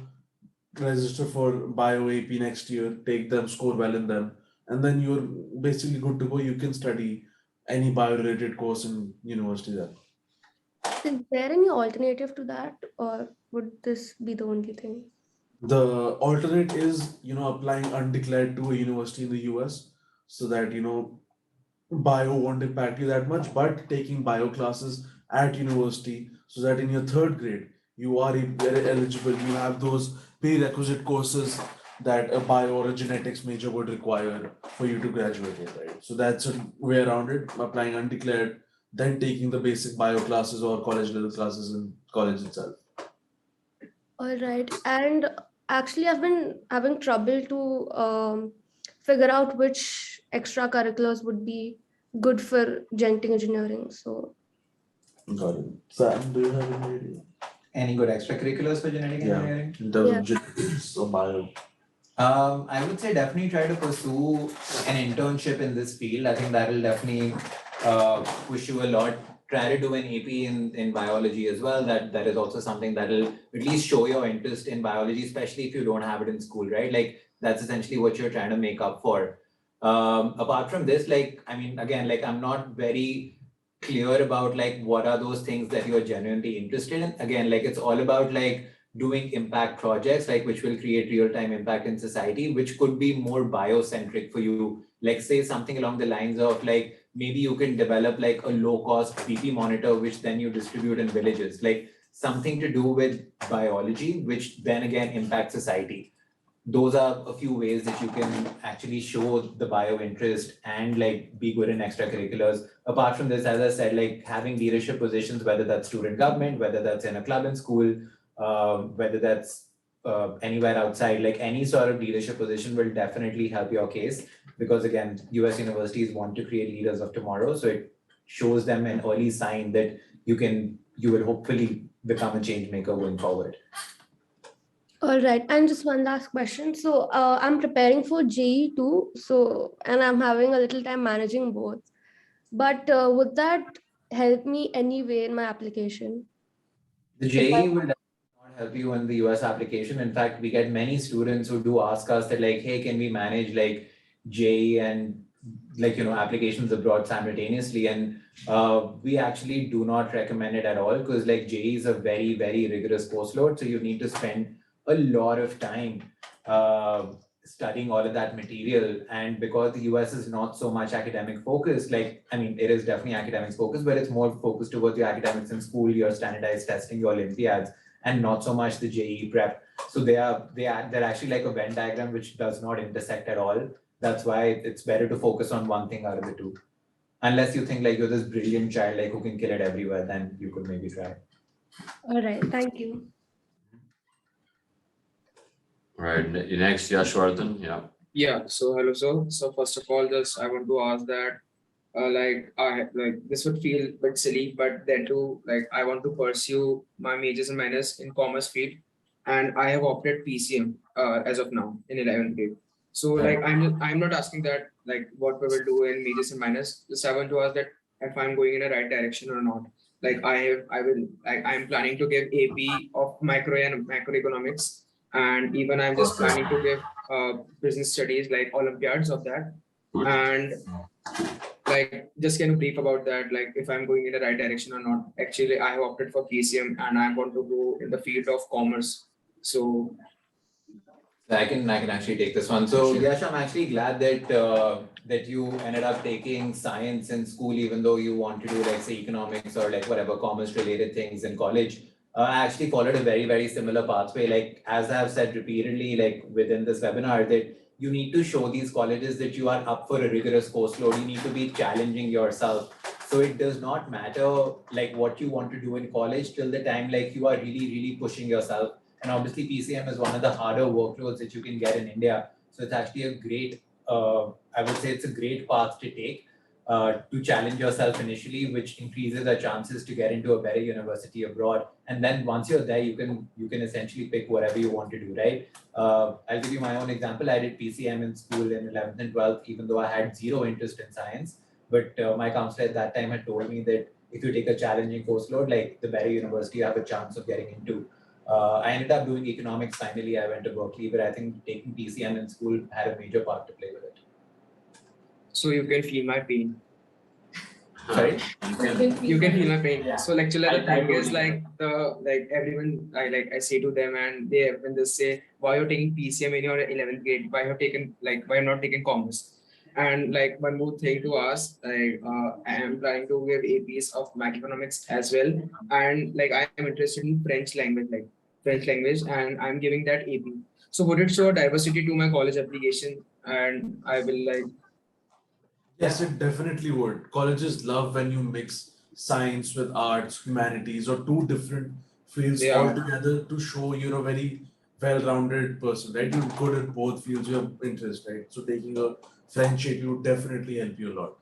Speaker 1: register for bio AP next year, take them, score well in them, and then you're basically good to go. You can study any bio-related course in university there.
Speaker 11: Is there any alternative to that, or would this be the only thing?
Speaker 1: The alternate is, applying undeclared to a university in the US so that, bio won't impact you that much, but taking bio classes at university so that in your third grade, you are eligible, you have those prerequisite courses that a bio or a genetics major would require for you to graduate in, right? So that's a way around it, applying undeclared, then taking the basic bio classes or college level classes in college itself.
Speaker 11: All right. And actually, I've been having trouble to figure out which extracurriculars would be good for genetic engineering. So,
Speaker 1: Got it. Sam, do you have any idea?
Speaker 7: Any good extracurriculars for genetic engineering?
Speaker 1: In terms
Speaker 11: Yeah.
Speaker 1: of genetics or bio.
Speaker 7: I would say definitely try to pursue an internship in this field. I think that will definitely push you a lot. Try to do an AP in biology as well. That is also something that will at least show your interest in biology, especially if you don't have it in school, right? Like that's essentially what you're trying to make up for. Apart from this, like, I mean, again, like I'm not very clear about like what are those things that you're genuinely interested in. Again, like it's all about like doing impact projects, like which will create real-time impact in society, which could be more biocentric for you. Like say something along the lines of like maybe you can develop like a low-cost BP monitor, which then you distribute in villages, like something to do with biology, which then again impacts society. Those are a few ways that you can actually show the bio interest and like be good in extracurriculars. Apart from this, as I said, like having leadership positions, whether that's student government, whether that's in a club in school, whether that's anywhere outside, like any sort of leadership position will definitely help your case because again, US universities want to create leaders of tomorrow. So it shows them an early sign that you will hopefully become a change maker going forward.
Speaker 11: all right. And just one last question. So, I'm preparing for JE too. So, and I'm having a little time managing both. But would that help me anyway in my application?
Speaker 7: The JE will not help you in the US application. In fact, we get many students who do ask us that like, hey, can we manage like JE and applications abroad simultaneously, and we actually do not recommend it at all, because like JEE is a very, very rigorous course load, so you need to spend a lot of time studying all of that material. And because the US is not so much academic focused, like, I mean, it is definitely academics focused, but it's more focused towards your academics in school, your standardized testing, your Olympiads, and not so much the JEE prep. So they're actually like a Venn diagram which does not intersect at all. That's why it's better to focus on one thing out of the two. Unless you think like you're this brilliant child like who can kill it everywhere, then you could maybe try.
Speaker 11: All right, thank you.
Speaker 2: All right, next, Yashwardhan. Yeah.
Speaker 5: Yeah. So hello, sir. So first of all, just I want to ask that, this would feel a bit silly, but then too, like I want to pursue my majors and minors in commerce field, and I have opted PCM as of now in 11th grade. So like I'm not asking that like what we will do in majors and minors. Just I want to ask that if I'm going in the right direction or not. Like I'm planning to give AP of micro and macroeconomics, and even I'm just planning to give business studies like Olympiads of that. And like just can you brief about that, like if I'm going in the right direction or not? Actually, I have opted for PCM and I want to go in the field of commerce. So
Speaker 7: I can actually take this one. So Yash, I'm actually glad that you ended up taking science in school, even though you want to do like say economics or like whatever commerce related things in college. I actually followed a very, very similar pathway. Like as I have said repeatedly, like within this webinar, that you need to show these colleges that you are up for a rigorous course load. You need to be challenging yourself. So it does not matter like what you want to do in college till the time like you are really, really pushing yourself. And obviously PCM is one of the harder workloads that you can get in India. So it's actually a great, I would say it's a great path to take to challenge yourself initially, which increases the chances to get into a better university abroad. And then once you're there, you can essentially pick whatever you want to do, right? I'll give you my own example. I did PCM in school in 11th and 12th, even though I had zero interest in science. But my counselor at that time had told me that if you take a challenging course load, like the better university you have a chance of getting into. I ended up doing economics finally. I went to Berkeley, but I think taking PCM in school had a major part to play with it.
Speaker 5: so you can feel my pain.
Speaker 7: Sorry?
Speaker 5: You can feel my pain.
Speaker 7: Yeah.
Speaker 5: So actually
Speaker 7: I
Speaker 5: the thing
Speaker 7: totally
Speaker 5: is like everyone I say to them, and when they say why you're taking PCM in your 11th grade, why you're not taking commerce. And like one more thing to ask, I am planning to give APs of macroeconomics as well, and like I am interested in French language, and I'm giving that AP. So would it show diversity to my college application? And I will like
Speaker 1: Yes, it definitely would. Colleges love when you mix science with arts, humanities, or two different fields all
Speaker 5: yeah.
Speaker 1: together to show you're a very well-rounded person, right? You're good at both fields, you have interest, right? So taking a French AP would definitely help you a lot.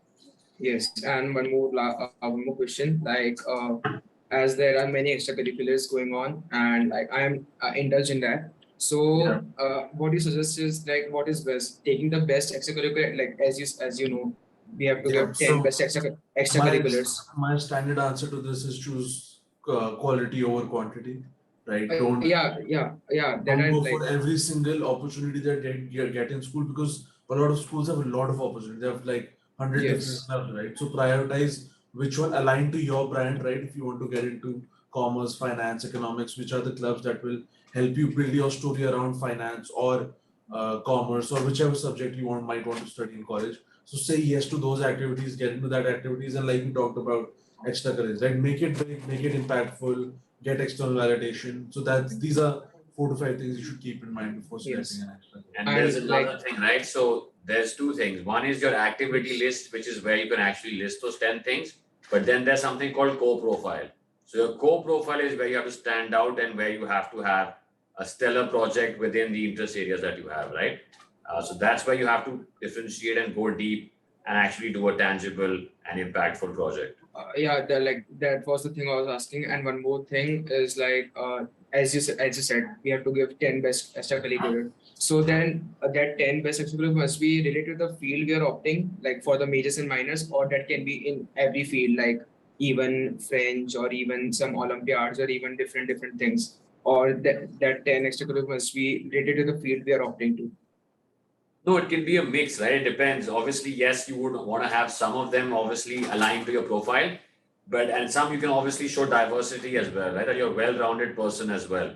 Speaker 5: Yes, and one more question. As there are many extracurriculars going on, and like I am indulged in that. So, what you suggest is like what is best? Taking the best extracurricular, like as you know, we have to
Speaker 1: Yeah,
Speaker 5: give 10
Speaker 1: so
Speaker 5: best
Speaker 1: my
Speaker 5: extracurriculars.
Speaker 1: my standard answer to this is choose quality over quantity, right? Don't
Speaker 5: Yeah. That
Speaker 1: don't
Speaker 5: I
Speaker 1: go
Speaker 5: like.
Speaker 1: for every single opportunity that you get in school, because a lot of schools have a lot of opportunity. They have like 100 different
Speaker 5: Yes.
Speaker 1: clubs, right? So prioritize which one aligned to your brand, right? If you want to get into commerce, finance, economics, which are the clubs that will help you build your story around finance or commerce or whichever subject you might want to study in college. So say yes to those activities, get into that activities, and like we talked about extracurriculars, right? Make it big, make it impactful, get external validation. So these are 4 to 5 things you should keep in mind before selecting
Speaker 5: Yes.
Speaker 1: an extra.
Speaker 2: And there's
Speaker 5: And
Speaker 2: another
Speaker 5: like
Speaker 2: thing, right? So there's two things. One is your activity list, which is where you can actually list those 10 things. But then there's something called co-profile. So your co-profile is where you have to stand out and where you have to have a stellar project within the interest areas that you have, right? So that's where you have to differentiate and go deep and actually do a tangible and impactful project.
Speaker 5: that was the thing I was asking. And one more thing is as you said, we have to give 10 best extracurricular. So then that 10 best extracurricular must be related to the field we are opting, like for the majors and minors, or that can be in every field, like even French or even some Olympiads or even different things. Or that 10 extracurricular must be related to the field we are opting to.
Speaker 2: No, it can be a mix, right? It depends. Obviously, yes, you would want to have some of them obviously aligned to your profile, but and some you can obviously show diversity as well, right? That you're a well-rounded person as well.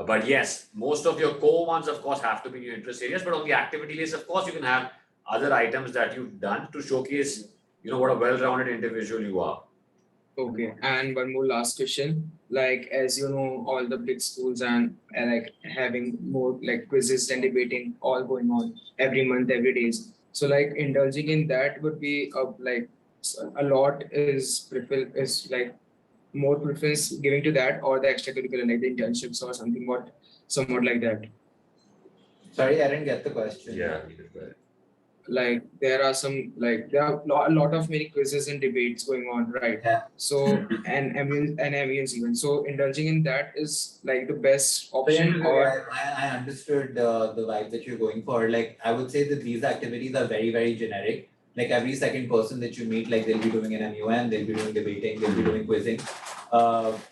Speaker 2: But yes, most of your core ones, of course, have to be in your interest areas. But on the activity list, of course, you can have other items that you've done to showcase, what a well-rounded individual you are.
Speaker 5: Okay, and one more last question. Like, as you know, all the big schools and like having more like quizzes and debating all going on every month, every days. So like indulging in that would be like a lot is like more preference giving to that or the extracurricular like the internships or something somewhat like that.
Speaker 7: Sorry, I didn't get the question.
Speaker 2: Yeah.
Speaker 5: Like there are a lot of many quizzes and debates going on, right?
Speaker 7: Yeah.
Speaker 5: So and ambience even. So indulging in that is like the best option.
Speaker 7: So, I understood the vibe that you're going for. Like I would say that these activities are very, very generic. Like every second person that you meet, like they'll be doing an MUN, they'll be doing debating, they'll be doing quizzing.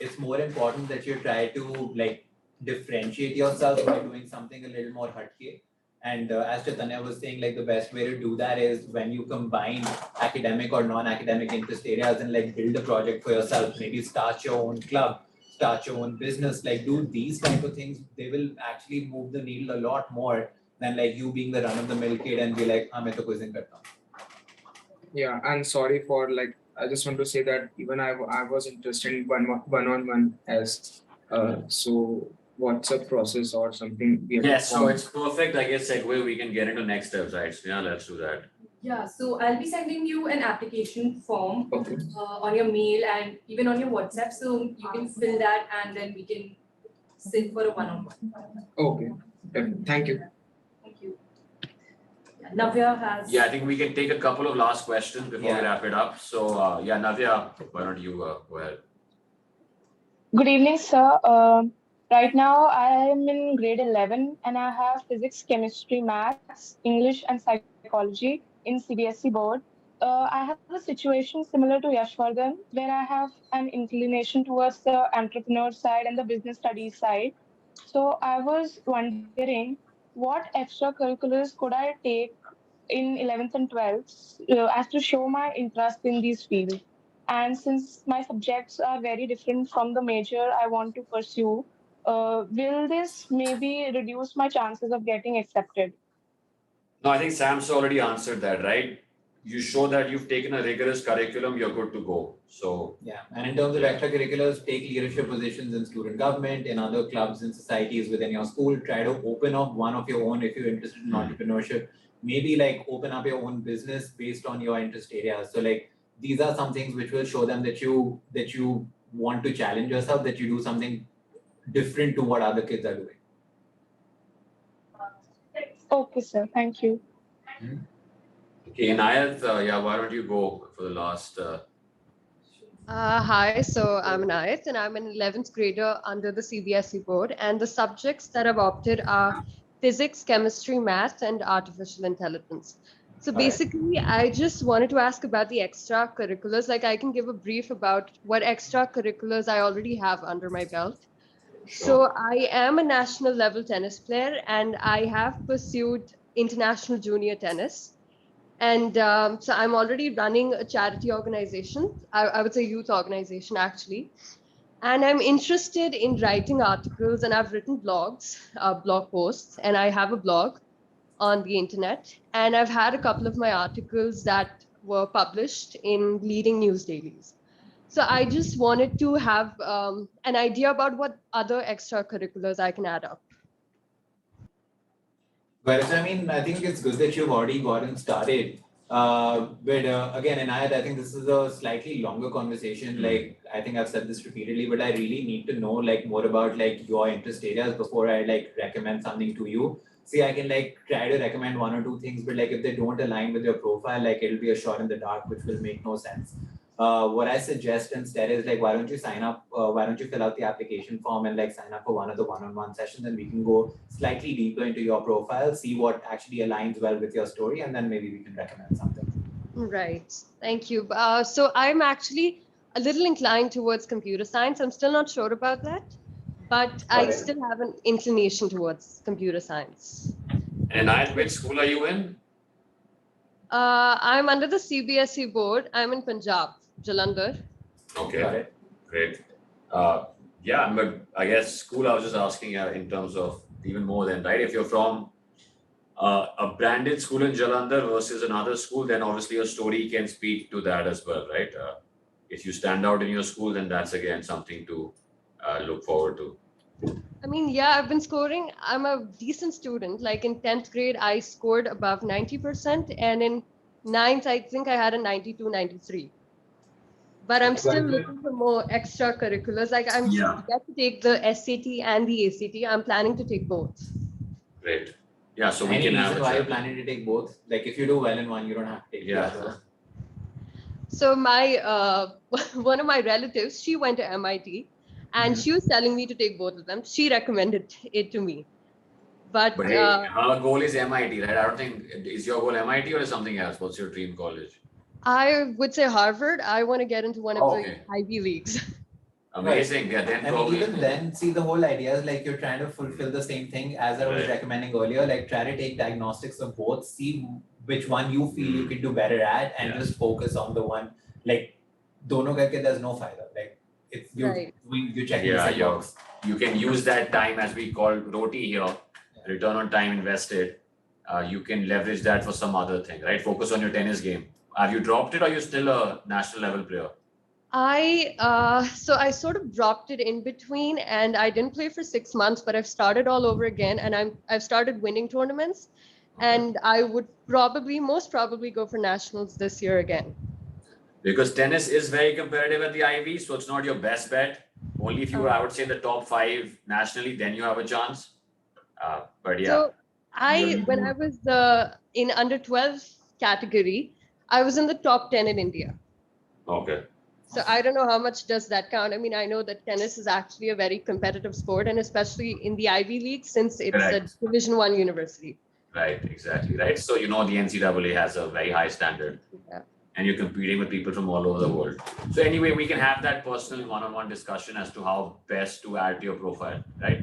Speaker 7: It's more important that you try to like differentiate yourself by doing something a little more hatke. And as Chaitanya was saying, like the best way to do that is when you combine academic or non-academic interest areas and like build a project for yourself. Maybe start your own club, start your own business, like do these type of things. They will actually move the needle a lot more than like you being the run-of-the-mill kid and be like, "I'm quizzing karta hu."
Speaker 5: Yeah, and sorry for like I just want to say that even I was interested in one-on-one as so what's a process or something we have to
Speaker 2: Yes, so
Speaker 5: follow?
Speaker 2: it's perfect, I guess, segue. We can get into next steps, right? So yeah, let's do that.
Speaker 4: Yeah, so I'll be sending you an application form
Speaker 5: Okay.
Speaker 4: on your mail and even on your WhatsApp. So you can fill that and then we can sit for a one-on-one.
Speaker 5: Okay. Thank you.
Speaker 4: Thank you. Yeah, Navya has.
Speaker 2: Yeah, I think we can take a couple of last questions before we
Speaker 7: Yeah.
Speaker 2: wrap it up. So yeah, Navya, why don't you go ahead?
Speaker 9: Good evening, sir. Right now, I am in grade 11 and I have physics, chemistry, maths, English, and psychology in CBSE board. I have a situation similar to Yashvardhan where I have an inclination towards the entrepreneur side and the business studies side. So I was wondering what extracurriculars could I take in 11th and 12th as to show my interest in these fields. And since my subjects are very different from the major I want to pursue, will this maybe reduce my chances of getting accepted?
Speaker 2: No, I think Sam's already answered that, right? You show that you've taken a rigorous curriculum, you're good to go. So
Speaker 7: Yeah, and in terms of extracurriculars, take leadership positions in student government, in other clubs and societies within your school. Try to open up one of your own if you're interested in entrepreneurship. Maybe like open up your own business based on your interest areas. So like these are some things which will show them that you want to challenge yourself, that you do something different to what other kids are doing.
Speaker 9: Okay, sir. Thank you.
Speaker 2: okay, Inayat, yeah, why don't you go for the last
Speaker 11: Hi, so I'm Anayat and I'm an 11th grader under the CBSE board. And the subjects that I've opted are physics, chemistry, math, and artificial intelligence. So
Speaker 7: All right.
Speaker 11: basically, I just wanted to ask about the extracurriculars. Like, I can give a brief about what extracurriculars I already have under my belt. So I am a national level tennis player and I have pursued international junior tennis. And so I'm already running a charity organization. I would say youth organization, actually. And I'm interested in writing articles, and I've written blogs, blog posts, and I have a blog on the internet. And I've had a couple of my articles that were published in leading news dailies. So I just wanted to have an idea about what other extracurriculars I can add up.
Speaker 7: Well, so, I mean, I think it's good that you've already gotten started. But again, and I think this is a slightly longer conversation. Like, I think I've said this repeatedly, but I really need to know like more about like your interest areas before I like recommend something to you. See, I can like try to recommend one or two things, but like if they don't align with your profile, like it'll be a shot in the dark, which will make no sense. What I suggest instead is like, why don't you sign up? Why don't you fill out the application form and like sign up for one of the one-on-one sessions, and we can go slightly deeper into your profile, see what actually aligns well with your story, and then maybe we can recommend something.
Speaker 11: Right. Thank you. So I'm actually a little inclined towards computer science. I'm still not sure about that, but I
Speaker 7: Got it.
Speaker 11: still have an inclination towards computer science.
Speaker 2: And Anayat, which school are you in?
Speaker 12: I'm under the CBSE board. I'm in Punjab, Jalandhar.
Speaker 2: Okay,
Speaker 7: Got it.
Speaker 2: great. Yeah, but I guess school I was just asking in terms of even more than, right? If you're from a branded school in Jalandhar versus another school, then obviously your story can speak to that as well, right? If you stand out in your school, then that's again something to look forward to.
Speaker 12: I mean, yeah, I've been scoring. I'm a decent student. Like in 10th grade, I scored above 90%. And in 9th, I think I had a 92, 93. But I'm still looking for more extracurriculars. Like I'm
Speaker 2: Yeah.
Speaker 12: yet to take the SAT and the ACT. I'm planning to take both.
Speaker 2: Great. Yeah, so we
Speaker 7: Any
Speaker 2: can have
Speaker 7: reason
Speaker 2: a
Speaker 7: why you're
Speaker 2: chat.
Speaker 7: planning to take both? Like if you do well in one, you don't have to take the
Speaker 2: Yeah.
Speaker 7: other.
Speaker 12: So my one of my relatives, she went to MIT, and she was telling me to take both of them. She recommended it to me. But
Speaker 2: But hey, her goal is MIT, right? I don't think, is your goal MIT or is something else? What's your dream college?
Speaker 12: I would say Harvard. I want to get into one of
Speaker 2: Oh,
Speaker 12: the
Speaker 2: okay.
Speaker 12: Ivy Leagues.
Speaker 2: Amazing. Yeah, then
Speaker 7: I mean,
Speaker 2: probably.
Speaker 7: even then, see, the whole idea is like you're trying to fulfill the same thing as I was
Speaker 2: Right.
Speaker 7: recommending earlier. Like, try to take diagnostics of both, see which one you feel you can do better at, and
Speaker 2: Yeah.
Speaker 7: just focus on the one. Like, dono karke, there's no faida. Like, if you
Speaker 12: Right.
Speaker 7: you checking the
Speaker 2: Yeah,
Speaker 7: same box.
Speaker 2: you can use that time as we call roti here, return on time invested. You can leverage that for some other thing, right? Focus on your tennis game. Have you dropped it or are you still a national level player?
Speaker 12: So I sort of dropped it in between, and I didn't play for 6 months, but I've started all over again, and I've started winning tournaments, and I would most probably go for nationals this year again.
Speaker 2: Because tennis is very competitive at the Ivy, so it's not your best bet. Only if you were, I would say, in the top 5 nationally, then you have a chance. But yeah.
Speaker 12: So when I was in under 12 category, I was in the top 10 in India.
Speaker 2: Okay.
Speaker 12: So I don't know how much does that count. I mean, I know that tennis is actually a very competitive sport, and especially in the Ivy League, since it's
Speaker 2: Correct.
Speaker 12: a Division 1 university.
Speaker 2: Right, exactly, right? So, the NCAA has a very high standard.
Speaker 12: Yeah.
Speaker 2: And you're competing with people from all over the world. So anyway, we can have that personal one-on-one discussion as to how best to add to your profile, right?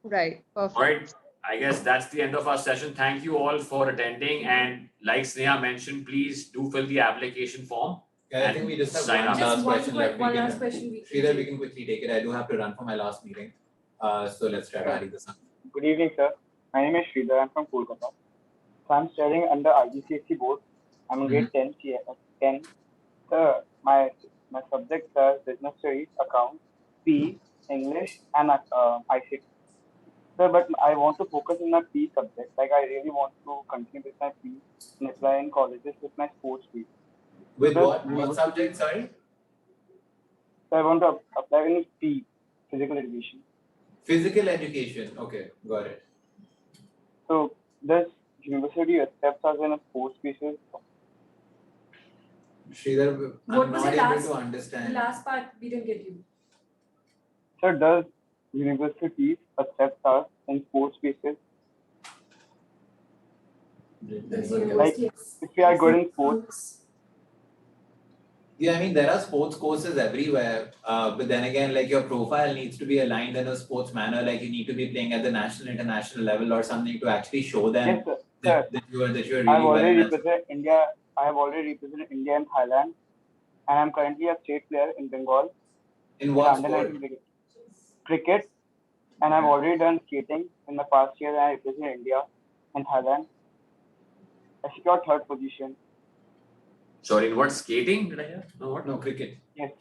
Speaker 12: Right, perfect.
Speaker 2: All right, I guess that's the end of our session. Thank you all for attending. And like Sneha mentioned, please do fill the application form.
Speaker 7: Yeah, I think we just have
Speaker 2: sign
Speaker 7: one
Speaker 2: up.
Speaker 7: last
Speaker 4: Just
Speaker 7: question left.
Speaker 4: one last question.
Speaker 7: Sridhar, we can quickly take it. I do have to run for my last meeting. So let's try to hurry this up.
Speaker 13: Good evening, sir. My name is Sridhar. I'm from Kolkata. So I'm studying under IGCSE board. I'm in grade 10. Sir, my subjects are business studies, accounts, PE, English, and ICT. Sir, but I want to focus on my PE subject. Like I really want to continue with my PE and apply in colleges with my sports field.
Speaker 7: With what subject? Sorry.
Speaker 13: So I want to apply in PE, physical education.
Speaker 7: Physical education. Okay, got it.
Speaker 13: So does university accept us in a sports pieces?
Speaker 7: Sridhar,
Speaker 4: What
Speaker 7: I'm
Speaker 4: was
Speaker 7: not
Speaker 4: the
Speaker 7: able
Speaker 4: last-
Speaker 7: to understand.
Speaker 4: The last part we didn't get you.
Speaker 13: Sir, does universities accept us in sports pieces? Like if we are good in sports.
Speaker 7: Yeah, I mean there are sports courses everywhere, but then again, like your profile needs to be aligned in a sports manner. Like you need to be playing at the national, international level or something to actually show them
Speaker 13: Yes, sir.
Speaker 7: that you are really
Speaker 13: I have
Speaker 7: well.
Speaker 13: already
Speaker 7: in that.
Speaker 13: represented India. I have already represented India and Thailand, and I'm currently a state player in Bengal.
Speaker 7: In what
Speaker 13: under
Speaker 7: sport?
Speaker 13: 19 cricket, and I've already done skating in the past year. And I represented India and Thailand. I secured 3rd position.
Speaker 2: Sorry, what, skating? Did I hear? No, what?
Speaker 7: No, cricket.
Speaker 13: Yes.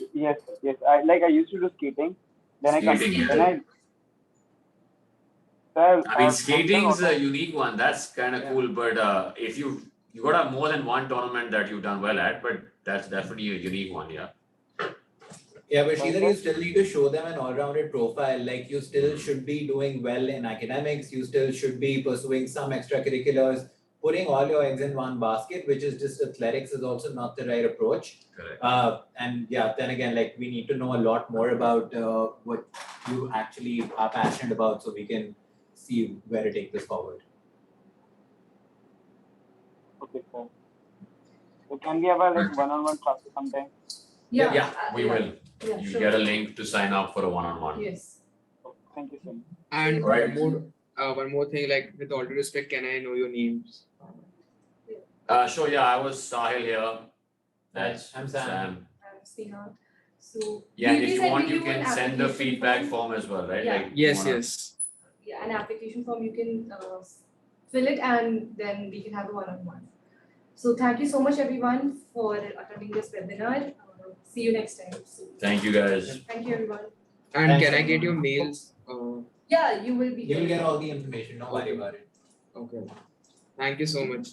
Speaker 13: I used to do skating. Then
Speaker 2: Skating, I mean, skating is a unique one. That's kind of cool. But if you got to have more than one tournament that you've done well at, but that's definitely a unique one. Yeah.
Speaker 7: Yeah, but Sridhar, you still need to show them an all-rounded profile. Like you still should be doing well in academics. You still should be pursuing some extracurriculars. Putting all your eggs in one basket, which is just athletics, is also not the right approach.
Speaker 2: Correct.
Speaker 7: And yeah, then again, like we need to know a lot more about what you actually are passionate about, so we can see where to take this forward.
Speaker 13: Okay, sir. So can we have a one-on-one classes sometime?
Speaker 2: Yeah, we will.
Speaker 4: Yeah,
Speaker 2: You
Speaker 4: sure.
Speaker 2: get a link to sign up for a one-on-one.
Speaker 4: Yes.
Speaker 13: Thank you, sir.
Speaker 5: And
Speaker 2: Right.
Speaker 5: one more thing, like with all due respect, can I know your names?
Speaker 2: Sure, yeah, I was Sahil here. That's
Speaker 7: I'm Sam.
Speaker 4: I'm Sneha. So
Speaker 2: Yeah,
Speaker 4: we'll
Speaker 2: and
Speaker 4: be
Speaker 2: if you
Speaker 4: sending
Speaker 2: want, you
Speaker 4: you an
Speaker 2: can send the
Speaker 4: application
Speaker 2: feedback form as well, right?
Speaker 4: Yeah.
Speaker 2: Like, you
Speaker 5: Yes,
Speaker 2: wanna-
Speaker 5: yes.
Speaker 4: Yeah, an application form. You can fill it, and then we can have a one-on-one. So thank you so much, everyone, for attending this webinar. See you next time. So,
Speaker 2: Thank you guys.
Speaker 4: thank you, everyone.
Speaker 5: And
Speaker 7: Thanks,
Speaker 5: can I get
Speaker 7: everyone.
Speaker 5: your mails?
Speaker 4: Yeah, you will be.
Speaker 7: You will
Speaker 4: getting
Speaker 7: get all the information. Don't worry about it.
Speaker 5: Okay. Thank you so much.